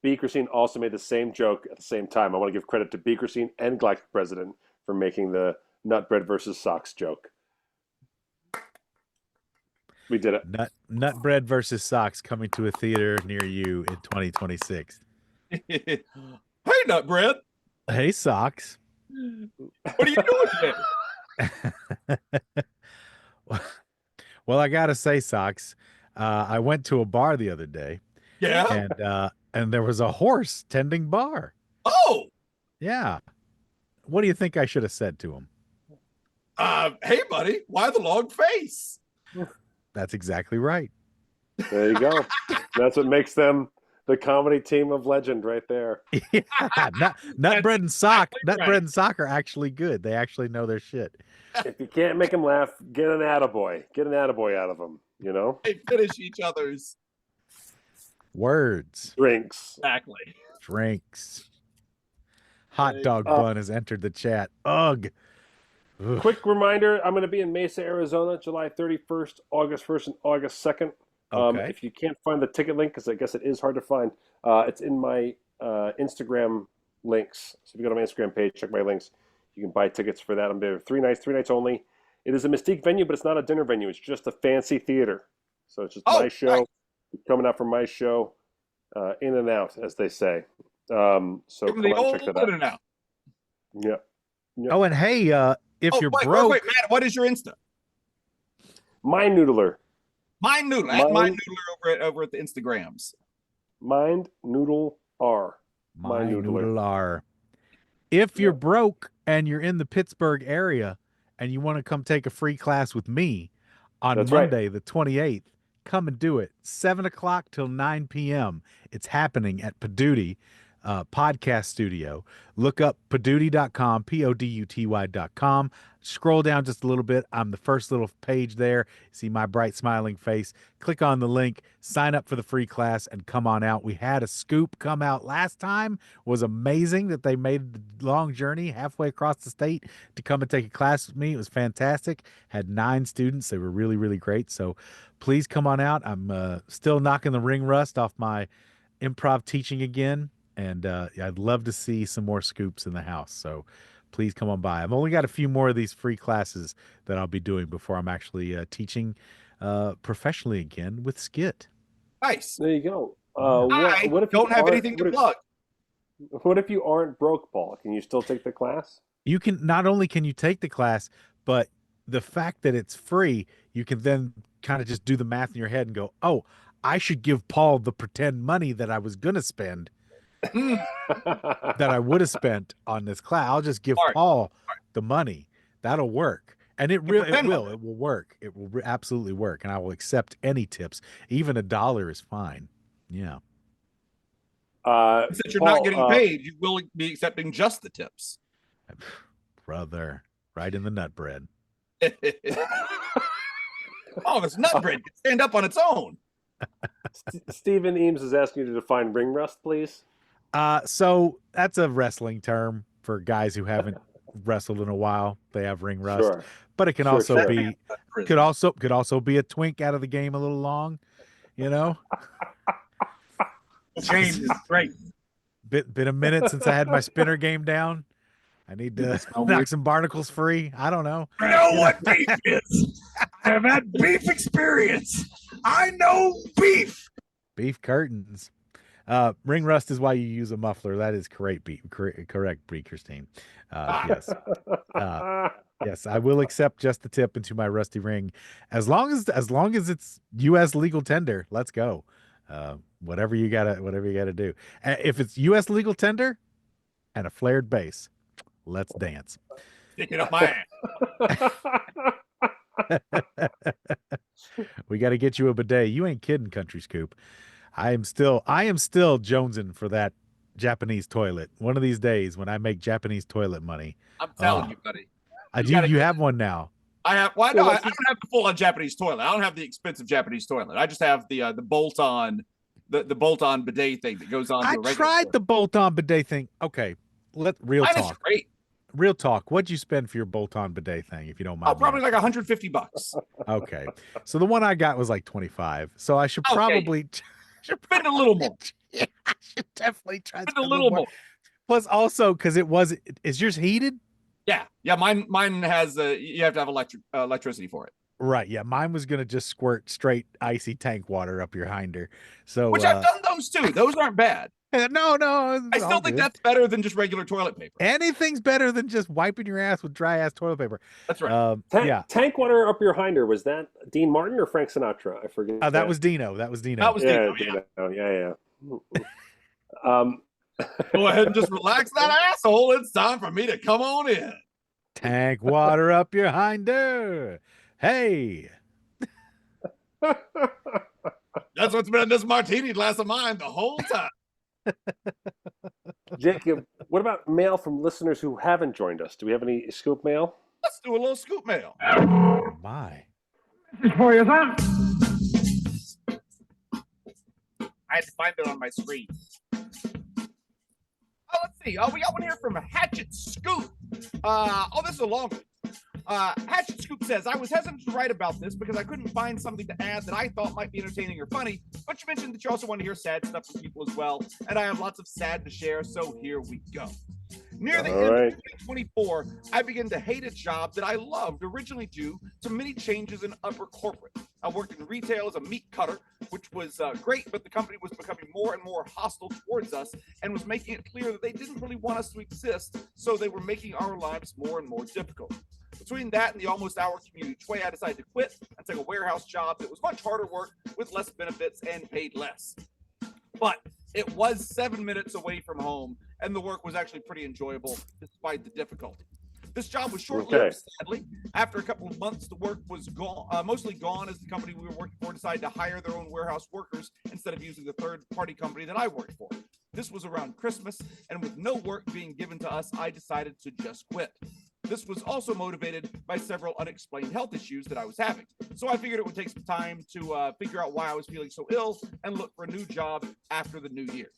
B. Christine also made the same joke at the same time. I want to give credit to B. Christine and Galactic President for making the nut bread versus socks joke. We did it. Nut bread versus socks coming to a theater near you in 2026. Hey, nut bread. Hey, socks. What are you doing today? Well, I gotta say, socks. I went to a bar the other day. Yeah. And there was a horse tending bar. Oh. Yeah. What do you think I should have said to him? Hey, buddy, why the long face? That's exactly right. There you go. That's what makes them the comedy team of legend right there. Yeah, nut bread and sock. Nut bread and sock are actually good. They actually know their shit. If you can't make them laugh, get an attaboy. Get an attaboy out of them, you know? They finish each other's words. Drinks. Exactly. Drinks. Hot dog bun has entered the chat. Ugh. Quick reminder, I'm going to be in Mesa, Arizona, July 31st, August 1st, and August 2nd. Okay. If you can't find the ticket link, because I guess it is hard to find, it's in my Instagram links. So if you go to my Instagram page, check my links. You can buy tickets for that. I'm there 3 nights only. It is a Mystique venue, but it's not a dinner venue. It's just a fancy theater. So it's just my show. Nice. Coming out from my show, in and out, as they say. So come on, check that out. In and out. Yeah. Oh, and hey, if you're broke, wait, Matt, what is your Insta? Mind Noodler. Mind Noodler. At Mind Noodler over at the Instagrams. Mind Noodle R. Mind Noodle R. If you're broke and you're in the Pittsburgh area and you want to come take a free class with me on Monday, the 28th, come and do it. 7 o'clock till 9 p.m. It's happening at Paduty Podcast Studio. Look up paduty.com, PODUTY.com. Scroll down just a little bit. I'm the first little page there. See my bright smiling face. Click on the link, sign up for the free class, and come on out. We had a scoop come out last time. It was amazing that they made the long journey halfway across the state to come and take a class with me. It was fantastic. Had 9 students. They were really, really great. So please come on out. I'm still knocking the ring rust off my improv teaching again. And I'd love to see some more scoops in the house. So please come on by. I've only got a few more of these free classes that I'll be doing before I'm actually teaching professionally again with Skit. Nice. There you go. I what if don't you have aren't- anything to what if- plug. What if you aren't broke, Paul? Can you still take the class? You can not only can you take the class, but the fact that it's free, you can then kind of just do the math in your head and go, oh, I should give Paul the pretend money that I was going to spend that I would have spent on this class. I'll just give Paul the money. That'll work. And it will work. It will absolutely work. And I will accept any tips. Even $1 is fine. Yeah. Since you're not getting paid, you will be accepting just the tips. Brother, right in the nut bread. Oh, this nut bread can stand up on its own. Stephen Eames is asking you to define ring rust, please. So that's a wrestling term for guys who haven't wrestled in a while. They have ring rust, Sure. but it can be could also be a twink out of the game a little long, you know. James is great. Been a minute since I had my spinner game down. I need to knock some barnacles free. I don't know. I know what beef is. I have had beef experience. I know beef. Beef curtains. Ring rust is why you use a muffler. That is correct, B. Christine. Yes. Yes, I will accept just the tip into my rusty ring, as long as it's U.S. legal tender. Let's go. Whatever you gotta do. If it's U.S. legal tender and a flared base, let's dance. Stick it up my ass. We got to get you a bidet. You ain't kidding, Country Scoop. I am still jonesing for that Japanese toilet. One of these days when I make Japanese toilet money. I'm telling you, buddy. You have one now. I have. Well, no, I don't have the full-on Japanese toilet. I don't have the expensive Japanese toilet. I just have the bolt-on, the bolt-on bidet thing that goes on. I tried the bolt-on bidet thing. Okay, real talk. Is great. Real talk. What'd you spend for your bolt-on bidet thing, if you don't mind? Oh, probably like $150. Okay, so the one I got was like $25. So I should probably spend a little more. Yeah, I should definitely try spend a little more. Plus, also because is yours heated? Yeah. Mine has you have to have electricity for it. Right. Yeah. Mine was gonna just squirt straight icy tank water up your hinder. So which I've done those too. Those aren't bad. No. I still think that's better than just regular toilet paper. Anything's better than just wiping your ass with dry ass toilet paper. That's right. Yeah. Tank water up your hinder. Was that Dean Martin or Frank Sinatra? I forget. That was Dino. That was Dino. Yeah. Go ahead and just relax that asshole. It's time for me to come on in. Tank water up your hinder. Hey. That's what's been in this martini glass of mine the whole time. Jacob, what about mail from listeners who haven't joined us? Do we have any scoop mail? Let's do a little scoop mail. Oh my. This is for you, son. I had to find it on my screen. Oh, let's see. We got one here from Hatchet Scoop. This is a long one. Hatchet Scoop says, I was hesitant to write about this because I couldn't find something to add that I thought might be entertaining or funny, but you mentioned that you also want to hear sad stuff from people as well, and I have lots of sad to share, so here we go. Near the end of 2024, I began to hate a job that I loved, originally due to many changes in upper corporate. I worked in retail as a meat cutter, which was great, but the company was becoming more and more hostile towards us and was making it clear that they didn't really want us to exist, so they were making our lives more and more difficult. Between that and the almost hour commute each way, I decided to quit and take a warehouse job that was much harder work with less benefits and paid less. But it was 7 minutes away from home, and the work was actually pretty enjoyable despite the difficulty. This job was short-lived, sadly. After a couple of months, the work was gone, mostly gone, as the company we were working for decided to hire their own warehouse workers instead of using the third-party company that I worked for. This was around Christmas, and with no work being given to us, I decided to just quit. This was also motivated by several unexplained health issues that I was having. So I figured it would take some time to figure out why I was feeling so ill and look for a new job after the New Year's.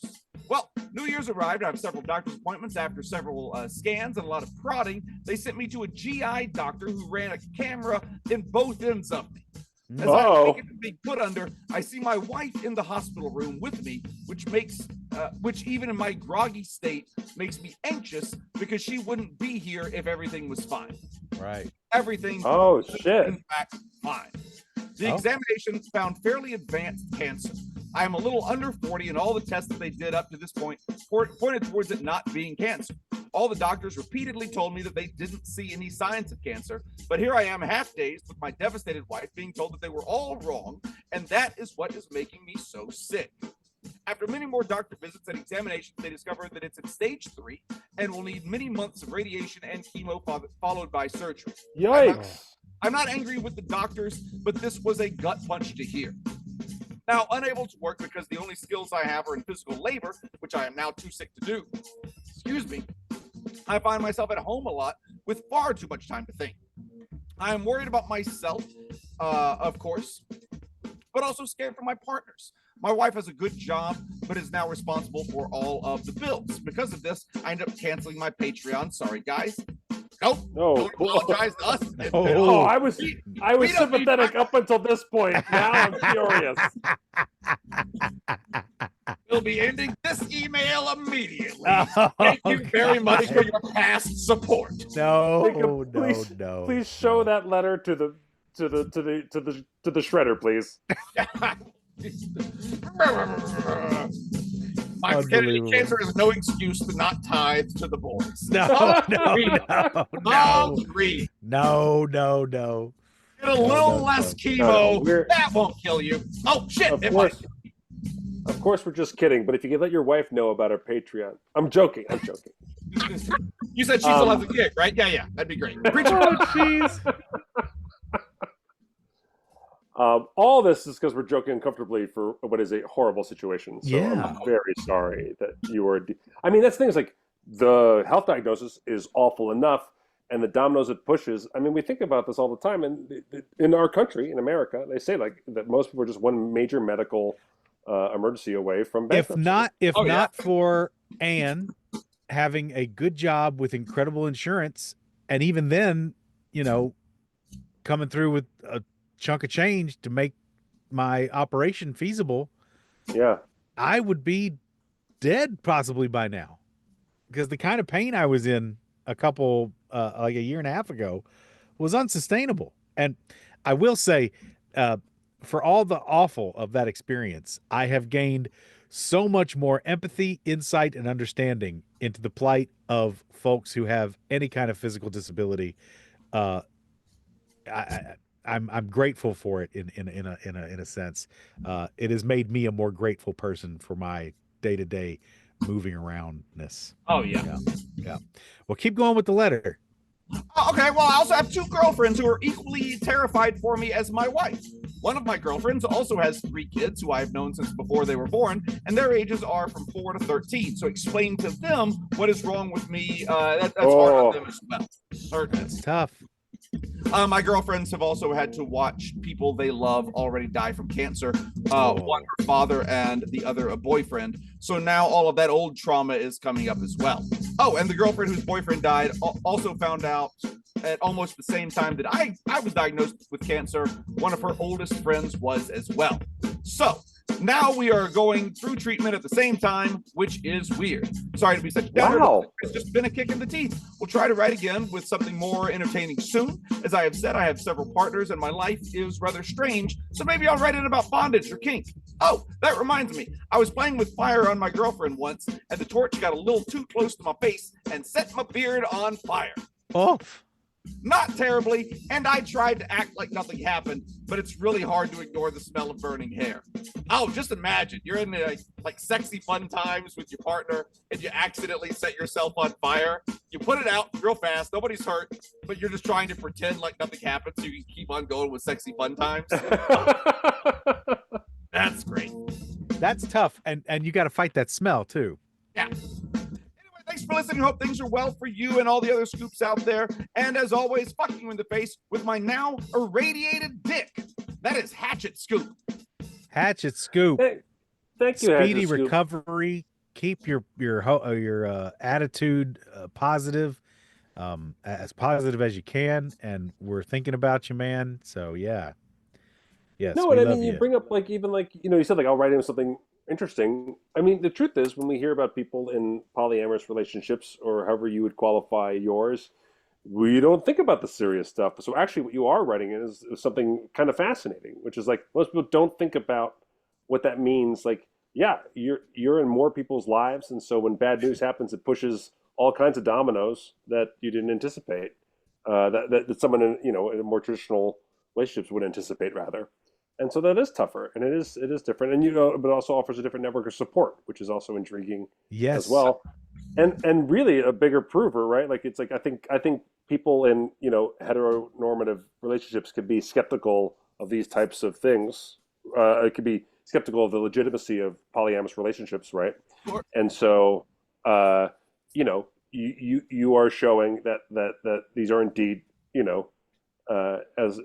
Well, New Year's arrived. I have several doctor's appointments. After several scans and a lot of prodding, they sent me to a GI doctor who ran a camera in both ends of me. As I'm taken to be put under, I see my wife in the hospital room with me, which even in my groggy state makes me anxious because she wouldn't be here if everything was fine. Right. Everything. Oh, shit. In fact, fine. The examination found fairly advanced cancer. I am a little under 40, and all the tests that they did up to this point pointed towards it not being cancer. All the doctors repeatedly told me that they didn't see any signs of cancer, but here I am half-dazed with my devastated wife being told that they were all wrong, and that is what is making me so sick. After many more doctor visits and examinations, they discovered that it's at stage 3 and will need many months of radiation and chemo followed by surgery. Yikes. I'm not angry with the doctors, but this was a gut punch to hear. Now, unable to work because the only skills I have are in physical labor, which I am now too sick to do. Excuse me. I find myself at home a lot with far too much time to think. I am worried about myself, of course, but also scared for my partners. My wife has a good job, but is now responsible for all of the bills. Because of this, I end up canceling my Patreon. Sorry, guys. Nope. No. Don't apologize to us. Oh, I was sympathetic up until this point. Now I'm furious. We'll be ending this email immediately. Thank you very much for your past support. No. Please show that letter to the shredder, please. My Kennedy cancer is no excuse to not tithe to the boys. No. Get a little less chemo. That won't kill you. Oh, shit. Of course, we're just kidding. But if you could let your wife know about our Patreon. I'm joking. You said she still has a gig, right? Yeah. That'd be great. Oh, jeez. All this is because we're joking uncomfortably for what is a horrible situation. So I'm very sorry that you were. I mean, that's things like the health diagnosis is awful enough, and the dominoes it pushes. I mean, we think about this all the time, and in our country, in America, they say like that most people are just one major medical emergency away from bankruptcy. If not for Anne having a good job with incredible insurance, and even then, coming through with a chunk of change to make my operation feasible, I would be dead possibly by now, because the kind of pain I was in like a year and a half ago was unsustainable. And I will say, for all the awful of that experience, I have gained so much more empathy, insight, and understanding into the plight of folks who have any kind of physical disability. I'm grateful for it in a sense. It has made me a more grateful person for my day-to-day moving aroundness. Oh yeah. Well, keep going with the letter. Okay, well, I also have 2 girlfriends who are equally terrified for me as my wife. One of my girlfriends also has 3 kids who I've known since before they were born, and their ages are from 4 to 13. So explain to them what is wrong with me. That's hard on them as well. That's tough. My girlfriends have also had to watch people they love already die from cancer. One, her father, and the other, a boyfriend. So now all of that old trauma is coming up as well. Oh, and the girlfriend whose boyfriend died also found out at almost the same time that I was diagnosed with cancer. One of her oldest friends was as well. So now we are going through treatment at the same time, which is weird. Sorry to be such a downer. Wow. It's just been a kick in the teeth. We'll try to write again with something more entertaining soon. As I have said, I have several partners and my life is rather strange. So maybe I'll write it about bondage or kink. Oh, that reminds me. I was playing with fire on my girlfriend once, and the torch got a little too close to my face and set my beard on fire. Oh. Not terribly, and I tried to act like nothing happened, but it's really hard to ignore the smell of burning hair. Oh, just imagine you're in like sexy fun times with your partner and you accidentally set yourself on fire. You put it out real fast, nobody's hurt, but you're just trying to pretend like nothing happened so you can keep on going with sexy fun times. That's great. That's tough, and you got to fight that smell too. Yeah. Anyway, thanks for listening. Hope things are well for you and all the other scoops out there. And as always, fucking you in the face with my now irradiated dick. That is Hatchet Scoop. Hatchet Scoop. Thank you. Speedy Hatchet Scoop. recovery. Keep your attitude positive, as positive as you can. And we're thinking about you, man. So yeah. Yes. No, and I mean, you bring up like even like you said like I'll write in something interesting. I mean, the truth is when we hear about people in polyamorous relationships or however you would qualify yours, we don't think about the serious stuff. So actually, what you are writing in is something kind of fascinating, which is like most people don't think about what that means. Like, yeah, you're in more people's lives, and so when bad news happens, it pushes all kinds of dominoes that you didn't anticipate. That someone in in more traditional relationships would anticipate rather. And so that is tougher, and it is different, and but it also offers a different network of support, which is also intriguing as well, and really a bigger prover, right? Like it's like I think people in heteronormative relationships could be skeptical of these types of things. It could be skeptical of the legitimacy of polyamorous relationships, right? Sure. And so you are showing that these are indeed as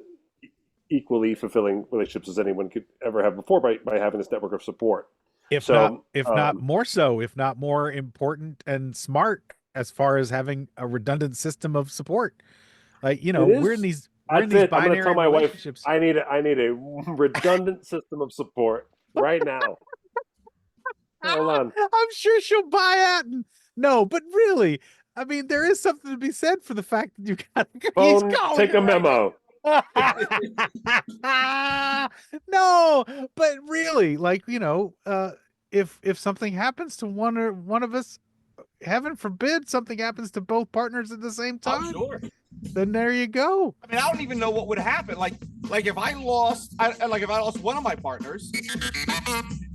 equally fulfilling relationships as anyone could ever have before by having this network of support. If not more so, if not more important and smart as far as having a redundant system of support. Like, we're in these binary I'm gonna tell my relationships. wife, I need a redundant system of support right now. Hold on. I'm sure she'll buy that. No, but really, I mean, there is something to be said for the fact that you got to take a memo. No, but really, like if something happens to one of us, heaven forbid something happens to both partners at the same time. Oh, sure. Then there you go. I mean, I don't even know what would happen. Like if I lost, one of my partners,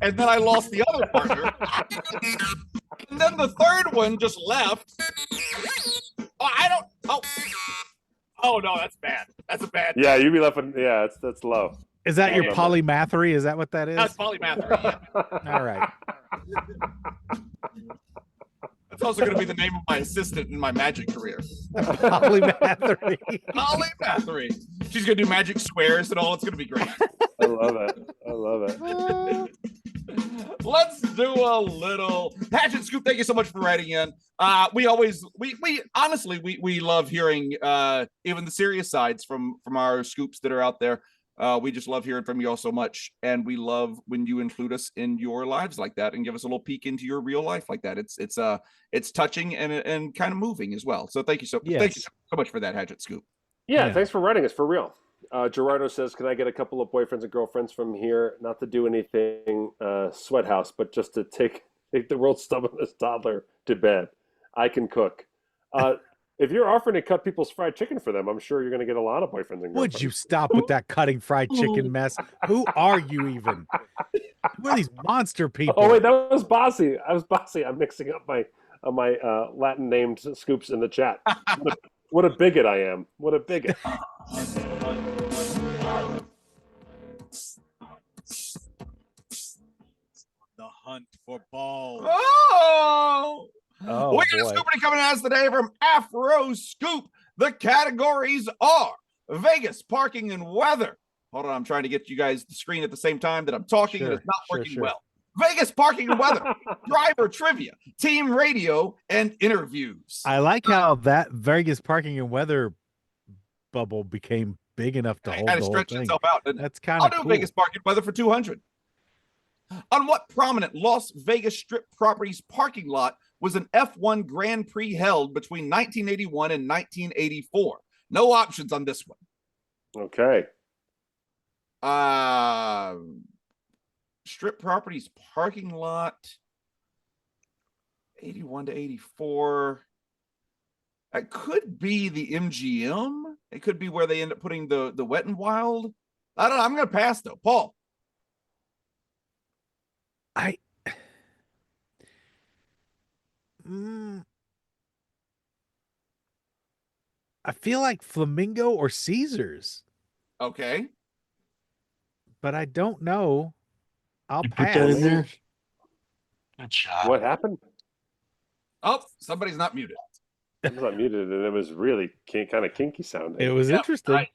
and then I lost the other partner, and then the third one just left. Oh no, that's bad. That's a bad. Yeah, you'd be left. Yeah, that's low. Is that your polymathery? Is that what that is? That's polymathery. Yeah. All right. That's also going to be the name of my assistant in my magic career. Polymathery. Polymathery. She's going to do magic squares and all. It's going to be great. I love it. Let's do a little Hatchet Scoop. Thank you so much for writing in. We honestly love hearing even the serious sides from our scoops that are out there. We just love hearing from you all so much, and we love when you include us in your lives like that and give us a little peek into your real life like that. It's touching and kind of moving as well. So thank you so much for that, Hatchet Scoop. Yeah, thanks for writing us, for real. Gerardo says, can I get a couple of boyfriends and girlfriends from here? Not to do anything sweat house, but just to take the world's stubbornest toddler to bed. I can cook. If you're offering to cut people's fried chicken for them, I'm sure you're going to get a lot of boyfriends and girlfriends. Would you stop with that cutting fried chicken mess? Who are you even? Who are these monster people? Oh wait, that was Bossy. I was Bossy. I'm mixing up my Latin named scoops in the chat. What a bigot I am. What a bigot. The hunt for balls. Oh, we got a boy. Scoopardy coming at us today from Afro Scoop. The categories are Vegas, parking, and weather. Hold on, I'm trying to get you guys the screen at the same time that I'm talking, and it's not working well. Vegas, parking, and weather, driver trivia, team radio, and interviews. I like how that Vegas parking and weather bubble became big enough to hold the whole stretch thing. itself out. That's kind of cool. I'll do cool. Vegas parking weather for 200. On what prominent Las Vegas Strip properties parking lot was an F1 Grand Prix held between 1981 and 1984? No options on this one. Okay. Strip properties parking lot 81 to 84. It could be the MGM. It could be where they end up putting the Wet and Wild. I don't know. I'm going to pass though. Paul. I feel like Flamingo or Caesars, Okay. but I don't know. I'll You put that in pass. there. Good shot. What happened? Oh, somebody's not muted. I was not muted, and it was really kind of kinky sounding. It was interesting. Right.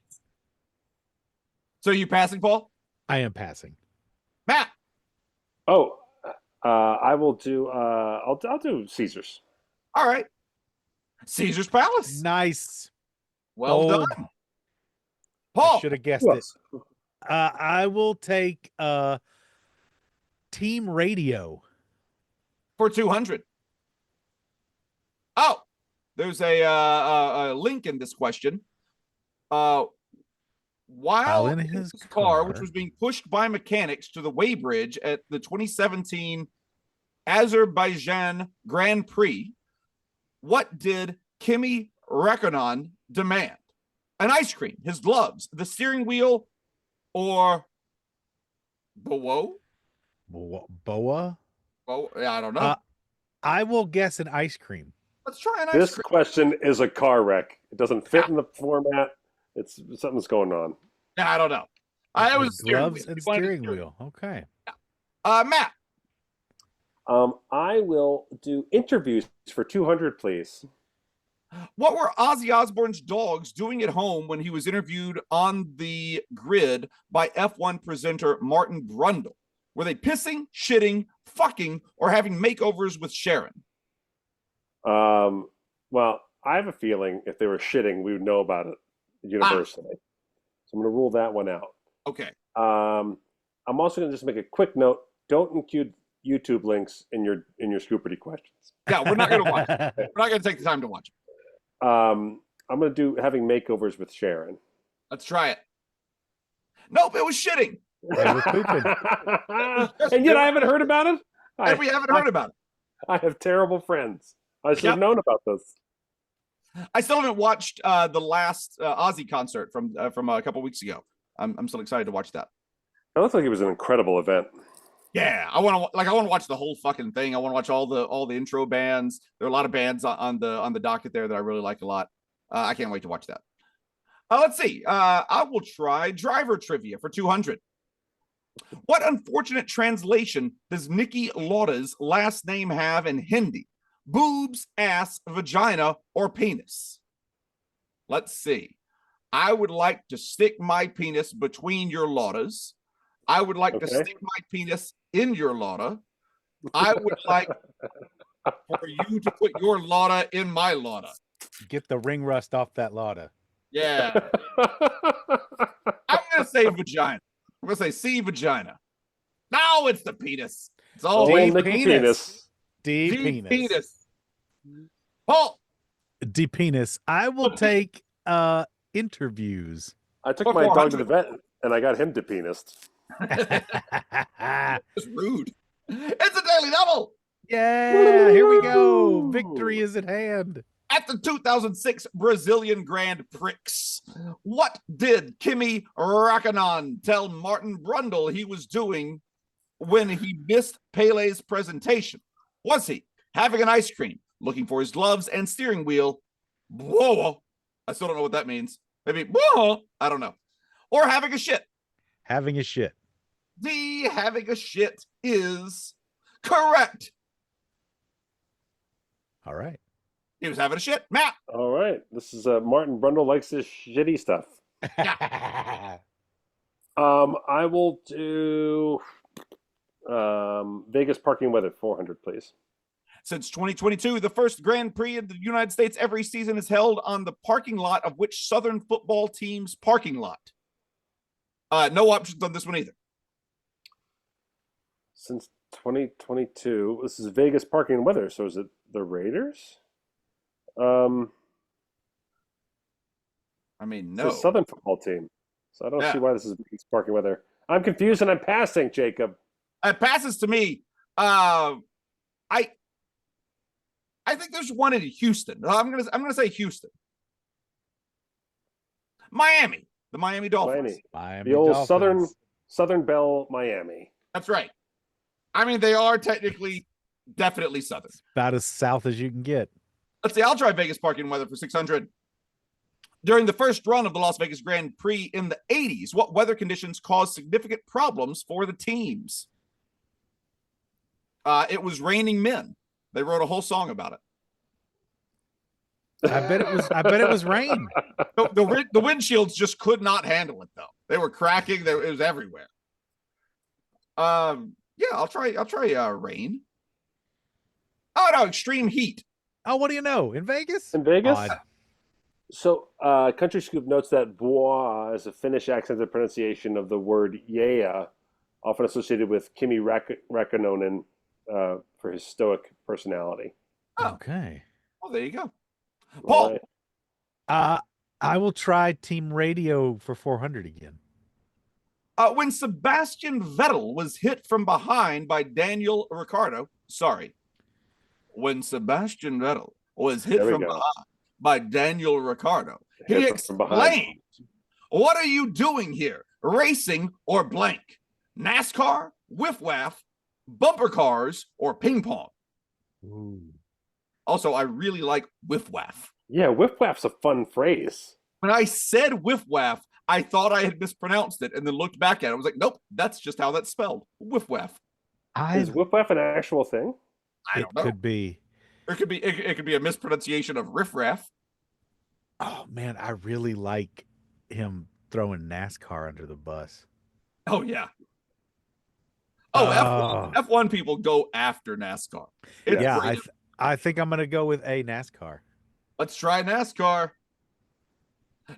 So you passing, Paul? I am passing. Matt. Oh, I will do. I'll do Caesars. All right. Caesar's Palace. Nice. Well Bold. done. Paul. Should have guessed Who it. else? I will take Team Radio. For 200. Oh, there's a link in this question. While in in his his car, car. which was being pushed by mechanics to the weighbridge at the 2017 Azerbaijan Grand Prix, what did Kimi Räikkönen demand? An ice cream, his gloves, the steering wheel, or Boa? Boa? Oh, yeah, I don't know. I will guess an ice cream. Let's try an ice This cream. question is a car wreck. It doesn't fit in the format. It's something's going on. Yeah, I don't know. It was a steering Gloves wheel. and He wanted a steering wheel. Okay. Matt. I will do interviews for 200, please. What were Ozzy Osbourne's dogs doing at home when he was interviewed on the grid by F1 presenter Martin Brundle? Were they pissing, shitting, fucking, or having makeovers with Sharon? Well, I have a feeling if they were shitting, we would know about it universally. So I'm going to rule that one out. Okay. I'm also going to just make a quick note. Don't include YouTube links in your Scoopardy questions. Yeah, we're not going to watch it. We're not going to take the time to watch it. I'm going to do having makeovers with Sharon. Let's try it. Nope, it was shitting. They were pooping. And yet I haven't heard about it? And we haven't heard about it. I have terrible friends. I should Yep. have known about this. I still haven't watched the last Ozzy concert from a couple weeks ago. I'm still excited to watch that. It looks like it was an incredible event. Yeah, I want to watch the whole fucking thing. I want to watch all the intro bands. There are a lot of bands on the docket there that I really like a lot. I can't wait to watch that. Let's see. I will try driver trivia for 200. What unfortunate translation does Nikki Lauda's last name have in Hindi? Boobs, ass, vagina, or penis? Let's see. I would like to stick my penis between your Laudas. I would like to stick my penis in your Lauda. I would like for you to put your Lauda in my Lauda. Get the ring rust off that Lauda. Yeah. I'm going to say vagina. I'm going to say C, vagina. No, it's the penis. It's all D Old way Nicky penis. D D penis. penis. Paul. D penis. I will take interviews. I took For my dog to 400. the vet and I got him depenised. It's rude. It's a daily double. Yeah, here we go. Victory is at hand. At the 2006 Brazilian Grand Prix, what did Kimi Räikkönen tell Martin Brundle he was doing when he missed Pele's presentation? Was he having an ice cream, looking for his gloves and steering wheel? Whoa, I still don't know what that means. Maybe whoa, I don't know. Or having a shit. Having a shit. D, having a shit is correct. All right. He was having a shit. Matt. All right. This is Martin Brundle likes this shitty stuff. I will do Vegas parking weather 400, please. Since 2022, the first Grand Prix in the United States every season is held on the parking lot of which Southern football team's parking lot? No options on this one either. Since 2022, this is Vegas parking and weather. So is it the Raiders? I mean, no. It's a Southern football team. So I don't Yeah. see why this is Vegas parking weather. I'm confused and I'm passing, Jacob. It passes to me. I think there's one in Houston. I'm gonna say Houston. Miami, the Miami Dolphins. Miami. The old Southern Belle, Miami. That's right. I mean, they are technically definitely Southern. It's about as south as you can get. Let's see. I'll try Vegas parking weather for 600. During the first run of the Las Vegas Grand Prix in the 80s, what weather conditions caused significant problems for the teams? It was raining men. They wrote a whole song about it. I bet it was rain. The windshields just could not handle it, though. They were cracking. It was everywhere. Yeah, I'll try rain. Oh no, extreme heat. Oh, what do you know? In Vegas? In Vegas? Odd. So, Country Scoop notes that bois is a Finnish accented pronunciation of the word yeah, often associated with Kimi Räikkönen for his stoic personality. Oh. Okay. Well, there you go. Paul. Right. I will try Team Radio for 400 again. When Sebastian Vettel was hit from behind by Daniel Ricciardo, when Sebastian Vettel was hit from behind by Daniel Ricciardo, he explained, "What are you doing here? Racing or blank? NASCAR, whiff-waff, bumper cars, or ping pong?" Ooh. Also, I really like whiff-waff. Yeah, whiff-waff's a fun phrase. When I said whiff-waff, I thought I had mispronounced it and then looked back at it. I was like, nope, that's just how that's spelled. Whiff-waff. Is whiff-waff an actual thing? I don't know. Could be. It could be a mispronunciation of riff-raff. Oh, man, I really like him throwing NASCAR under the bus. Oh, yeah. Oh, F1 people go after NASCAR. Yeah, I think I'm going to go with a NASCAR. Let's try NASCAR.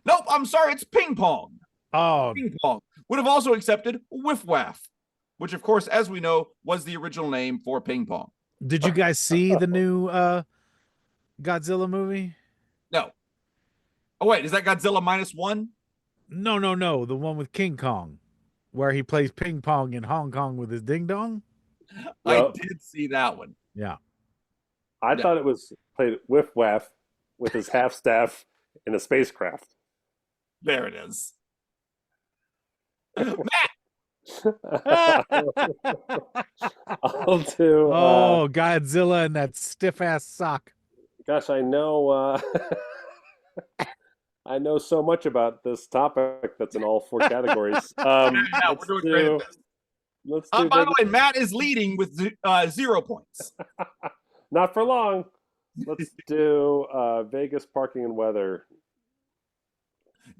Nope, I'm sorry, it's ping pong. Oh. Ping pong would have also accepted whiff-waff, which, of course, as we know, was the original name for ping pong. Did you guys see the new Godzilla movie? No. Oh, wait, is that Godzilla -1? No. The one with King Kong, where he plays ping pong in Hong Kong with his ding dong. I did see that one. Yeah. I thought it was played whiff-waff with his half-staff in a spacecraft. There it is. Matt! I'll do. Godzilla and that stiff-ass sock. Gosh, I know. I know so much about this topic that's in all four categories. We're doing great. Let's do. By the way, Matt is leading with 0 points. Not for long. Let's do Vegas parking and weather.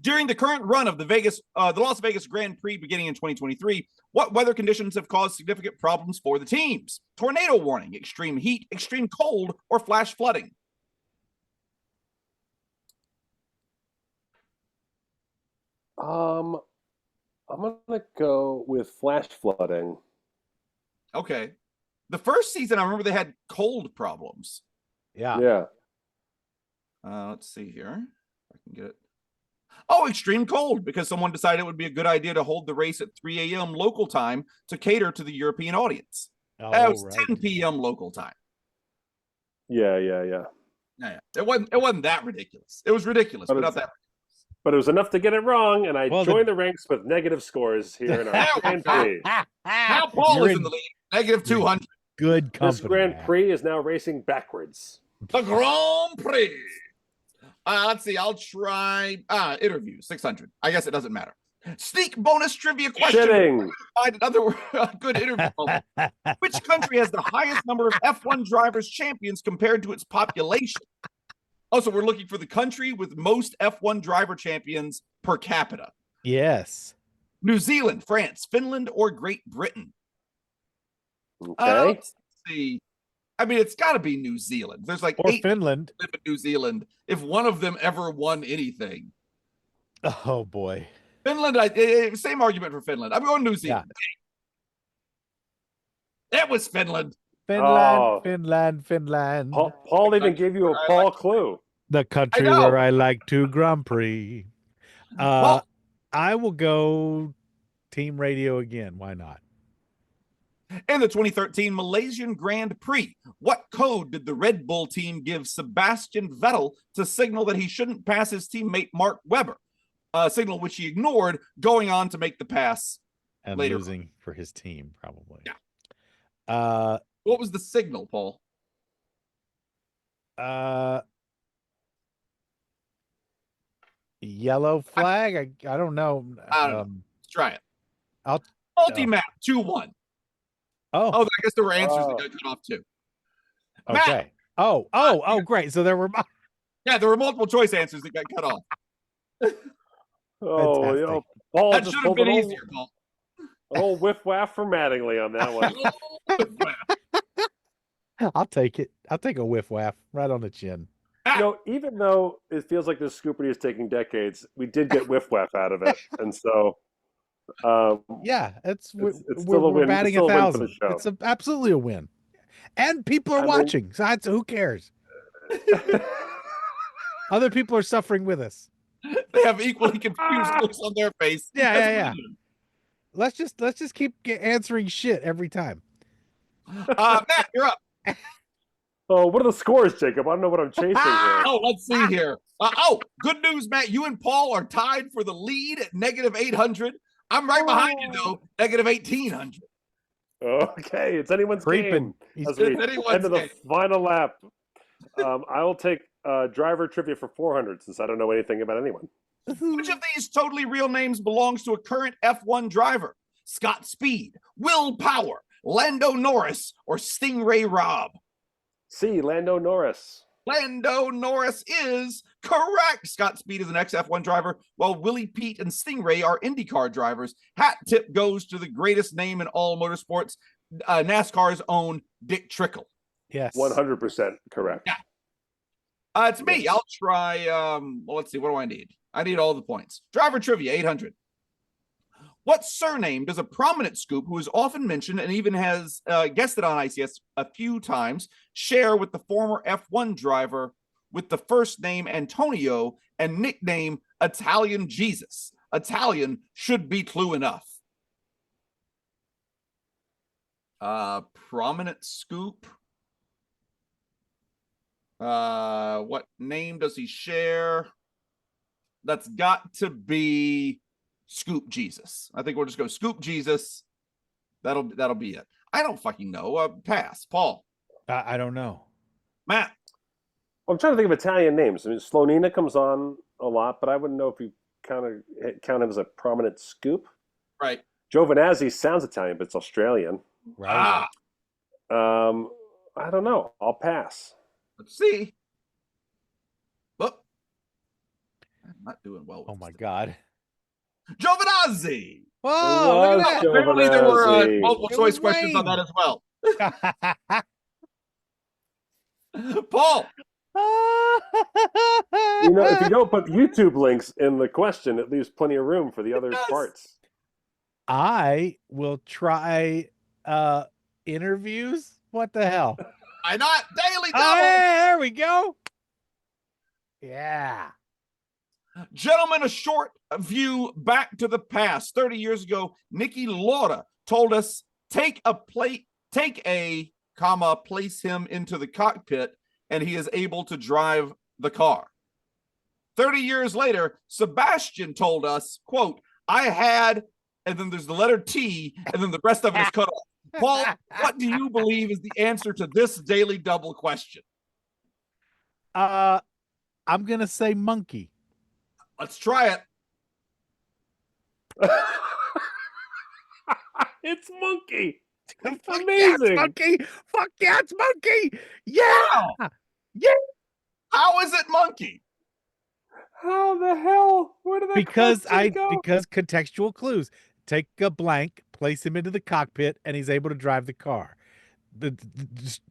During the current run of the Las Vegas Grand Prix beginning in 2023, what weather conditions have caused significant problems for the teams? Tornado warning, extreme heat, extreme cold, or flash flooding? I'm gonna go with flash flooding. Okay. The first season, I remember they had cold problems. Yeah. Let's see here. If I can get it. Oh, extreme cold, because someone decided it would be a good idea to hold the race at 3 a.m. local time to cater to the European audience. That was 10 p.m. local time. Yeah. It wasn't that ridiculous. It was ridiculous, but not that ridiculous. But it was enough to get it wrong, and I joined the ranks with negative scores here in our Grand Prix. Now Paul is in the lead, negative 200. Good company. This Grand Prix is now racing backwards. The Grand Prix. Let's see. I'll try interview 600. I guess it doesn't matter. Sneak bonus trivia question. Kidding. Find another good interview. Which country has the highest number of F1 drivers champions compared to its population? Also, we're looking for the country with most F1 driver champions per capita. Yes. New Zealand, France, Finland, or Great Britain? Okay. Let's see. I mean, it's got to be New Zealand. There's like 8 Finland. people live in New Zealand. If one of them ever won anything. Oh, boy. Finland, same argument for Finland. I'm going New Zealand. Yeah. That was Finland. Finland. Paul even gave you a Paul clue. The country where I like to Grand Prix. I will go Team Radio again. Why not? In the 2013 Malaysian Grand Prix, what code did the Red Bull team give Sebastian Vettel to signal that he shouldn't pass his teammate Mark Webber? A signal which he ignored, going on to make the pass And later losing for his team, probably. Yeah. What was the signal, Paul? Yellow flag? I don't know. I don't know. Let's try it. I'll Multi-map 2-1. Oh, I guess there were answers that got cut off too. okay. Matt, Great. So there were there were multiple choice answers that got cut off. Oh, Paul That just should have pulled been an easier, Paul. old whiff waff for Mattingly on that one. I'll take it. I'll take a whiff waff right on the chin. You know, even though it feels like this Scoopardy is taking decades, we did get whiff waff out of it, and so yeah, it's still we're a win. batting It's still a win for 1,000. the show. It's absolutely a win, and people are watching. So who cares? Other people are suffering with us. They have equally confused looks on their face. Yeah. Let's just keep answering shit every time. Matt, you're up. Oh, what are the scores, Jacob? I don't know what I'm chasing here. Oh, let's see here. Good news, Matt. You and Paul are tied for the lead at -800. I'm right behind you, though, -1800. Okay, it's anyone's Creeping. game. As we anyone's end of the game. final lap. I will take driver trivia for 400 since I don't know anything about anyone. Which of these totally real names belongs to a current F1 driver? Scott Speed, Will Power, Lando Norris, or Stingray Robb? C. Lando Norris. Lando Norris is correct. Scott Speed is an ex-F1 driver, while Willie Pete and Stingray are IndyCar drivers. Hat tip goes to the greatest name in all motorsports, NASCAR's own Dick Trickle. Yes, 100% correct. Yeah. It's me. I'll try. Let's see. What do I need? I need all the points. Driver trivia, 800. What surname does a prominent scoop who is often mentioned and even has guested on ICS a few times share with the former F1 driver with the first name Antonio and nickname Italian Jesus? Italian should be clue enough. Prominent scoop. What name does he share? That's got to be Scoop Jesus. I think we'll just go Scoop Jesus. That'll be it. I don't fucking know. Pass. Paul. I don't know. Matt. I'm trying to think of Italian names. I mean, Slonina comes on a lot, but I wouldn't know if you count him as a prominent scoop. Right. Giovinazzi sounds Italian, but it's Australian. Right. I don't know. I'll pass. Let's see. Well, I'm not doing well. Oh my God. Giovinazzi. Whoa! Look at that. Apparently there were Giovinazzi. multiple choice questions on that as well. Paul. You know, if you don't put YouTube links in the question, it leaves plenty of room for the other parts. I will try interviews. What the hell? Why not? Daily Double. Oh, there we go. Yeah. Gentlemen, a short view back to the past. 30 years ago, Nicky Lauda told us, take a, place him into the cockpit, and he is able to drive the car. 30 years later, Sebastian told us, quote, I had, and then there's the letter T, and then the rest of it is cut off. Paul, what do you believe is the answer to this Daily Double question? I'm going to say monkey. Let's try it. It's monkey. Fuck Amazing. yeah, it's monkey. Fuck yeah, it's monkey. Yeah. Wow. Yeah. How is it monkey? How the hell? Where did that Because question go? because contextual clues. Take a blank, place him into the cockpit, and he's able to drive the car.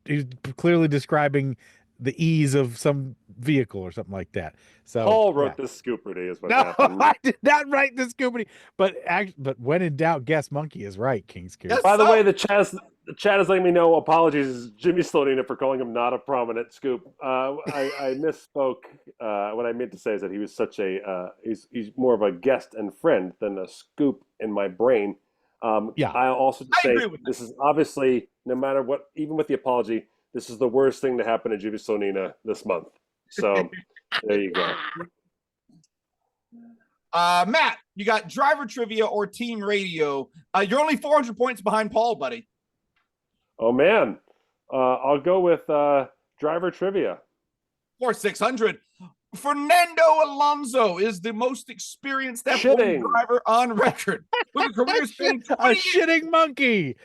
He's clearly describing the ease of some vehicle or something like that. So Paul wrote this Scoopardy is what No, happened. I did not write this Scoopardy. But when in doubt, guess monkey is right, King's Kiss. Yes. By the way, the chat is letting me know. Apologies, Jimmy Slonina, for calling him not a prominent scoop. I misspoke. What I meant to say is that he was such a he's more of a guest and friend than a scoop in my brain. Yeah. I'll also just I say agree with this is obviously, no matter what, even with the apology, this is the worst thing to happen to Jimmy Slonina this month. So there you go. Matt, you got driver trivia or team radio. You're only 400 points behind Paul, buddy. Oh man, I'll go with driver trivia. For 600. Fernando Alonso is the most experienced F1 Shitting. driver on record with a career spanning A 20 years, shitting monkey.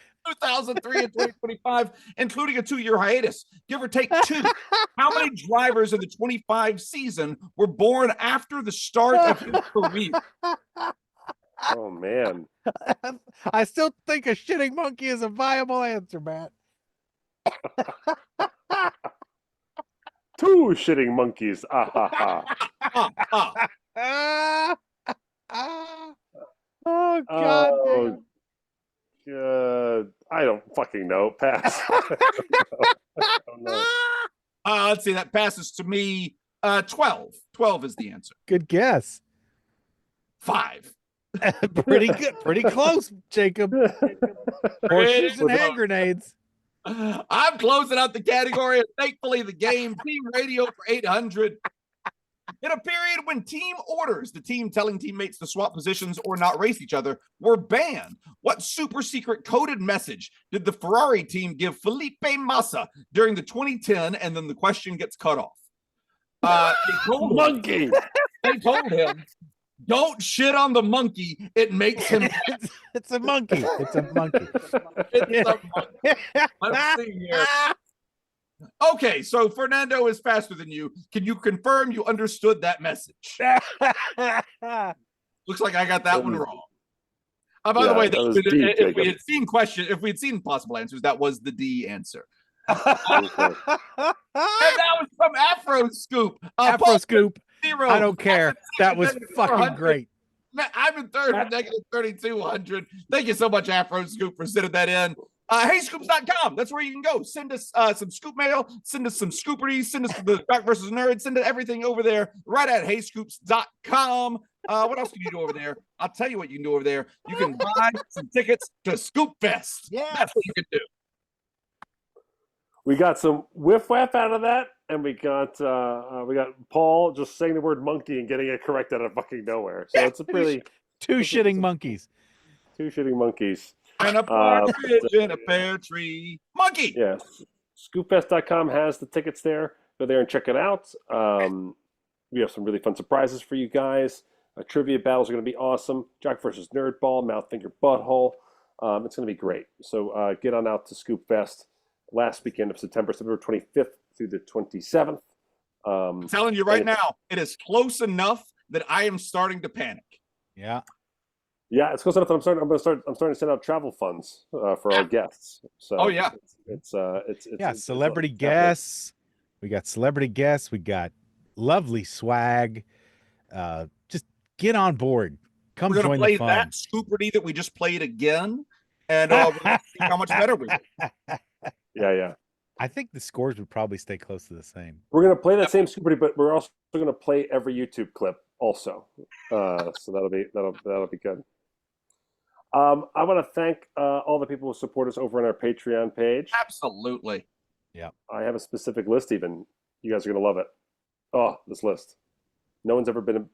2003 and 2025, including a 2-year hiatus, give or take 2. How many drivers in the 25 season were born after the start of his career? Oh man, I still think a shitting monkey is a viable answer, Matt. 2 shitting monkeys. Ah ha ha. Oh God. Oh, I don't fucking know. Pass. I don't know. Let's see. That passes to me. 12. 12 is the answer. Good guess. 5. Pretty good. Pretty close, Jacob. Horseshoes and hand grenades. I'm closing out the category. Thankfully, the game team radio for 800. In a period when team orders, the team telling teammates to swap positions or not race each other, were banned, what super secret coded message did the Ferrari team give Felipe Massa during the 2010? And then the question gets cut off. Monkey. They told him, don't shit on the monkey. It makes him. It's a monkey. It's a monkey. It's a monkey. Let's see here. Okay, so Fernando is faster than you. Can you confirm you understood that message? Looks like I got that one wrong. By the way, if we had seen possible answers, that was the D answer. And that was from Afro Scoop. Afro Scoop. 0. I don't care. That was fucking great. I'm in third with negative 3,200. Thank you so much, Afro Scoop, for sending that in. HeyScoops.com. That's where you can go. Send us some scoop mail. Send us some Scoopardy. Send us the Doc versus Nerd. Send everything over there right at HeyScoops.com. What else can you do over there? I'll tell you what you can do over there. You can buy some tickets to Scoop Fest. Yeah, that's what you can do. We got some whiff waff out of that, and we got Paul just saying the word monkey and getting it correct out of fucking nowhere. So it's a really two shitting monkeys. 2 shitting monkeys. And a partridge in a pear tree. Monkey! Yes. Scoopfest.com has the tickets there. Go there and check it out. We have some really fun surprises for you guys. Trivia battles are going to be awesome. Jock versus Nerd Ball, Mouth Finger Butthole. It's going to be great. So get on out to Scoopfest last weekend of September 25th through the 27th. I'm telling you right now, it is close enough that I am starting to panic. Yeah. Yeah, it's close enough that I'm starting to send out travel funds for our guests. So it's celebrity guests. We got celebrity guests. We got lovely swag. Just get on board. Come We're join play the fun. That Scoopardy that we just played again, and we'll see how much better we are. Yeah. I think the scores would probably stay close to the same. We're going to play that same Scoopardy, but we're also going to play every YouTube clip also. So that'll be good. I want to thank all the people who support us over on our Patreon page. Absolutely. Yeah. I have a specific list even. You guys are going to love it. Oh, this list. No one's ever done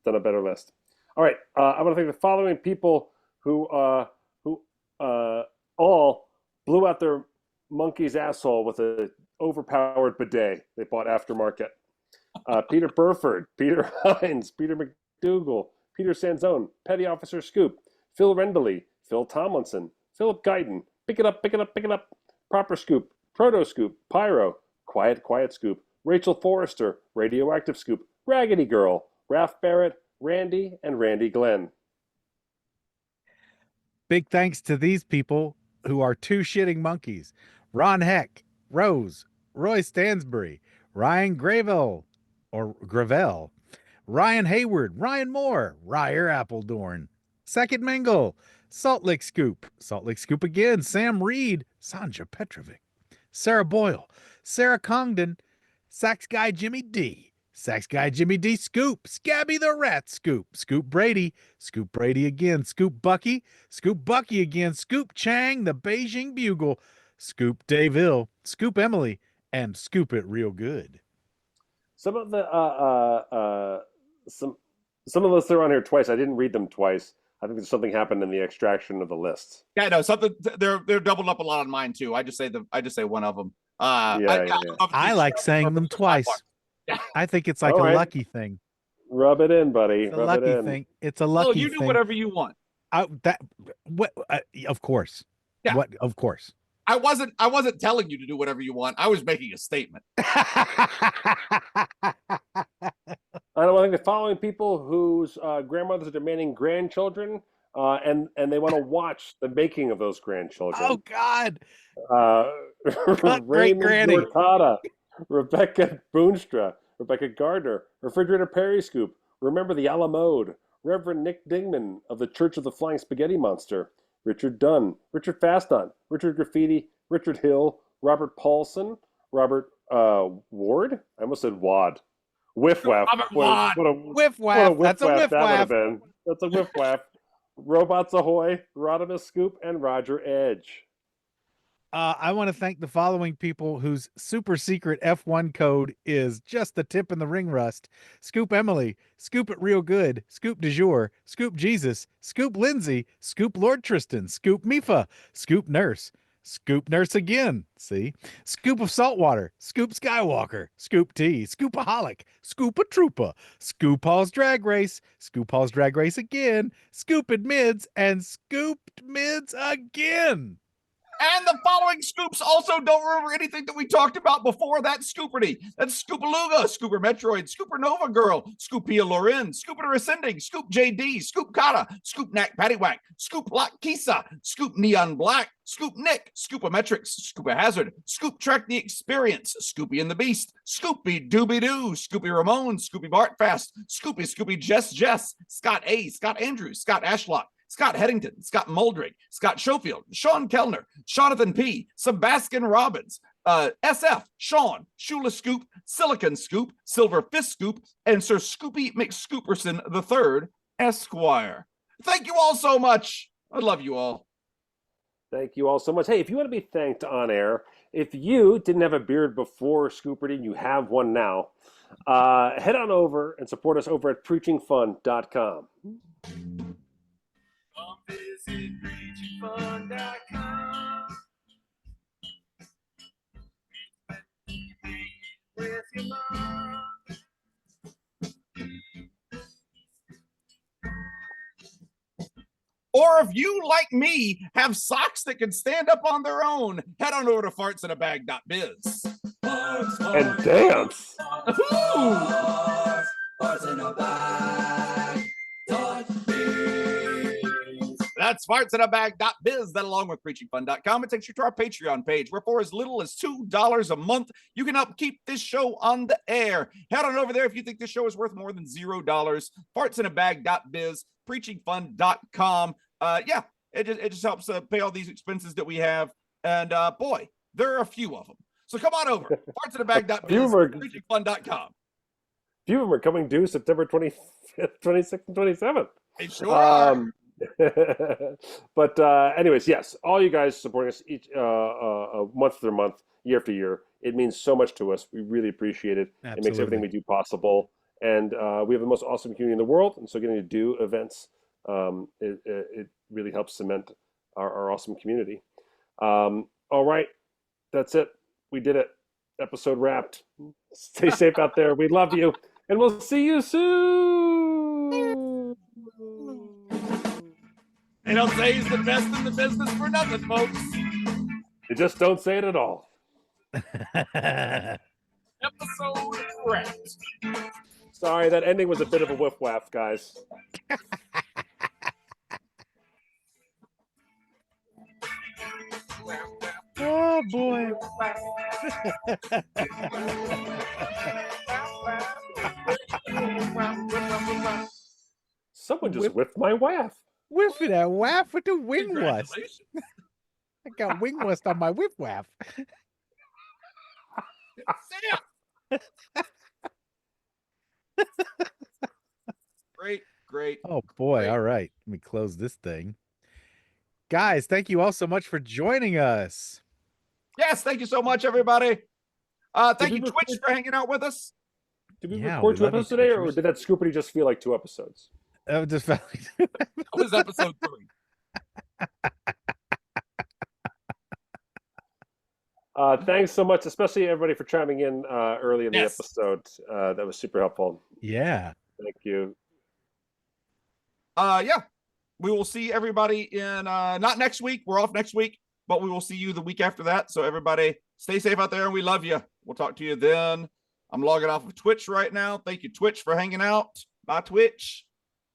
a better list. All right. I want to thank the following people who all blew out their monkey's asshole with an overpowered bidet they bought aftermarket. Peter Burford, Peter Hines, Peter McDougall, Peter Sanzone, Petty Officer Scoop, Phil Rendley, Phil Tomlinson, Philip Guyton, Pick It Up, Pick It Up, Pick It Up, Proper Scoop, Proto Scoop, Pyro, Quiet Scoop, Rachel Forrester, Radioactive Scoop, Raggedy Girl, Ralph Barrett, Randy, and Randy Glenn. Big thanks to these people who are 2 shitting monkeys. Ron Heck, Rose, Roy Stansbury, Ryan Gravel, Ryan Hayward, Ryan Moore, Ryer Appledorn, Second Mingle, Salt Lake Scoop again, Sam Reed, Sanja Petrovic, Sarah Boyle, Sarah Congdon, Sax Guy Jimmy D, Sax guy Jimmy D. Scoop, Scabby the Rat Scoop, Scoop Brady again, Scoop Bucky again, Scoop Chang, the Beijing Bugle, Scoop Daville, Scoop Emily, and Scoop It Real Good. Some of the some of us that are on here twice. I didn't read them twice. I think there's something happened in the extraction of the list. Yeah, no, something they're doubled up a lot on mine too. I just say one of them. I like saying them twice. I think it's like a lucky thing. Rub it in, buddy. It's a lucky thing. It's a lucky thing. You do whatever you want. Of course. Yeah. What? Of course. I wasn't telling you to do whatever you want. I was making a statement. I don't think the following people whose grandmothers are demanding grandchildren, and they want to watch the making of those grandchildren. Oh God! Raymond Mortada, Rebecca Boonstra, Rebecca Gardner, Refrigerator Periscoop, Remember the Alamode, Reverend Nick Dingman of the Church of the Flying Spaghetti Monster, Richard Dunn, Richard Faston, Richard Graffiti, Richard Hill, Robert Paulson, Robert Ward. I almost said Wad. Whiff Waff. Whiff Waff. That's a whiff waff. That's a whiff waff. Robots Ahoy, Rodimus Scoop, and Roger Edge. I want to thank the following people whose super secret F1 code is just the tip in the ring rust. Scoop Emily, Scoop It Real Good, Scoop Du Jour, Scoop Jesus, Scoop Lindsay, Scoop Lord Tristan, Scoop Mifa, Scoop Nurse again, see? Scoop of Saltwater, Scoop Skywalker, Scoop T, Scoopaholic, Scoopa Troopa, Scoop Hall's Drag Race again, Scooped Mids, and Scooped Mids again. And the following scoops also don't remember anything that we talked about before. That's Scoopardy. That's Scoopaluga, Scooper Metroid, Scooper Nova Girl, Scoopia Loren, Scooper Ascending, Scoop JD, Scoop Kata, Scoop Knack Paddywhack, Scoop Lock Kisa, Scoop Neon Black, Scoop Nick, Scoopametrics, Scoopa Hazard, Scoop Track the Experience, Scoopy and the Beast, Scoopy Dooby Doo, Scoopy Ramon, Scoopy Bartfast, Scoopy Jess, Scott A, Scott Andrews, Scott Ashlock, Scott Headington, Scott Muldrig, Scott Schofield, Sean Kellner, Jonathan P., Sebastian Robbins, SF, Sean, Shula Scoop, Silicon Scoop, Silver Fist Scoop, and Sir Scoopy McScooperson III, Esquire. Thank you all so much. I love you all. Thank you all so much. Hey, if you want to be thanked on air, if you didn't have a beard before Scoopardy and you have one now, head on over and support us over at preachingfun.com. Visit preachingfun.com. With your mom. Or if you, like me, have socks that can stand up on their own, head on over to fartsinabag.biz. And dance. That's fartsinabag.biz. That, along with preachingfun.com, it takes you to our Patreon page, where for as little as $2 a month, you can help keep this show on the air. Head on over there if you think this show is worth more than $0. Fartsinabag.biz, preachingfun.com. It just helps pay all these expenses that we have. And boy, there are a few of them. So come on over. Fartsinabag.biz, preachingfun.com. A few of them are coming due September 25th, 26th, and 27th. They sure are. But anyways, yes, all you guys supporting us each month after month, year after year, it means so much to us. We really appreciate it. Absolutely. It makes everything we do possible, and we have the most awesome community in the world, and so getting to do events, it really helps cement our awesome community. All right, that's it. We did it. Episode wrapped. Stay safe out there. We love you, and we'll see you soon. They don't say he's the best in the business for nothing, folks. You just don't say it at all. Episode wrapped. Sorry, that ending was a bit of a whiff waff, guys. Oh boy. Someone just whiffed my waff. Whiff it out, waff with the wing wust. I got wing wust on my whiff waff. Sam! Great. Oh boy. Great. All right. Let me close this thing. Guys, thank you all so much for joining us. Yes, thank you so much, everybody. Thank we you, Twitch, record- for hanging out with us. Did we Yeah, record we 2 love you, episodes today, or Twitchers. did that Scoopardy just feel like 2 episodes? Just That was episode 3. Thanks so much, especially everybody for chiming in early in the Yes. episode. That was super helpful. yeah. Thank you. Yeah. We will see everybody in not next week. We're off next week, but we will see you the week after that. So everybody stay safe out there and we love you. We'll talk to you then. I'm logging off of Twitch right now. Thank you, Twitch, for hanging out. Bye, Twitch.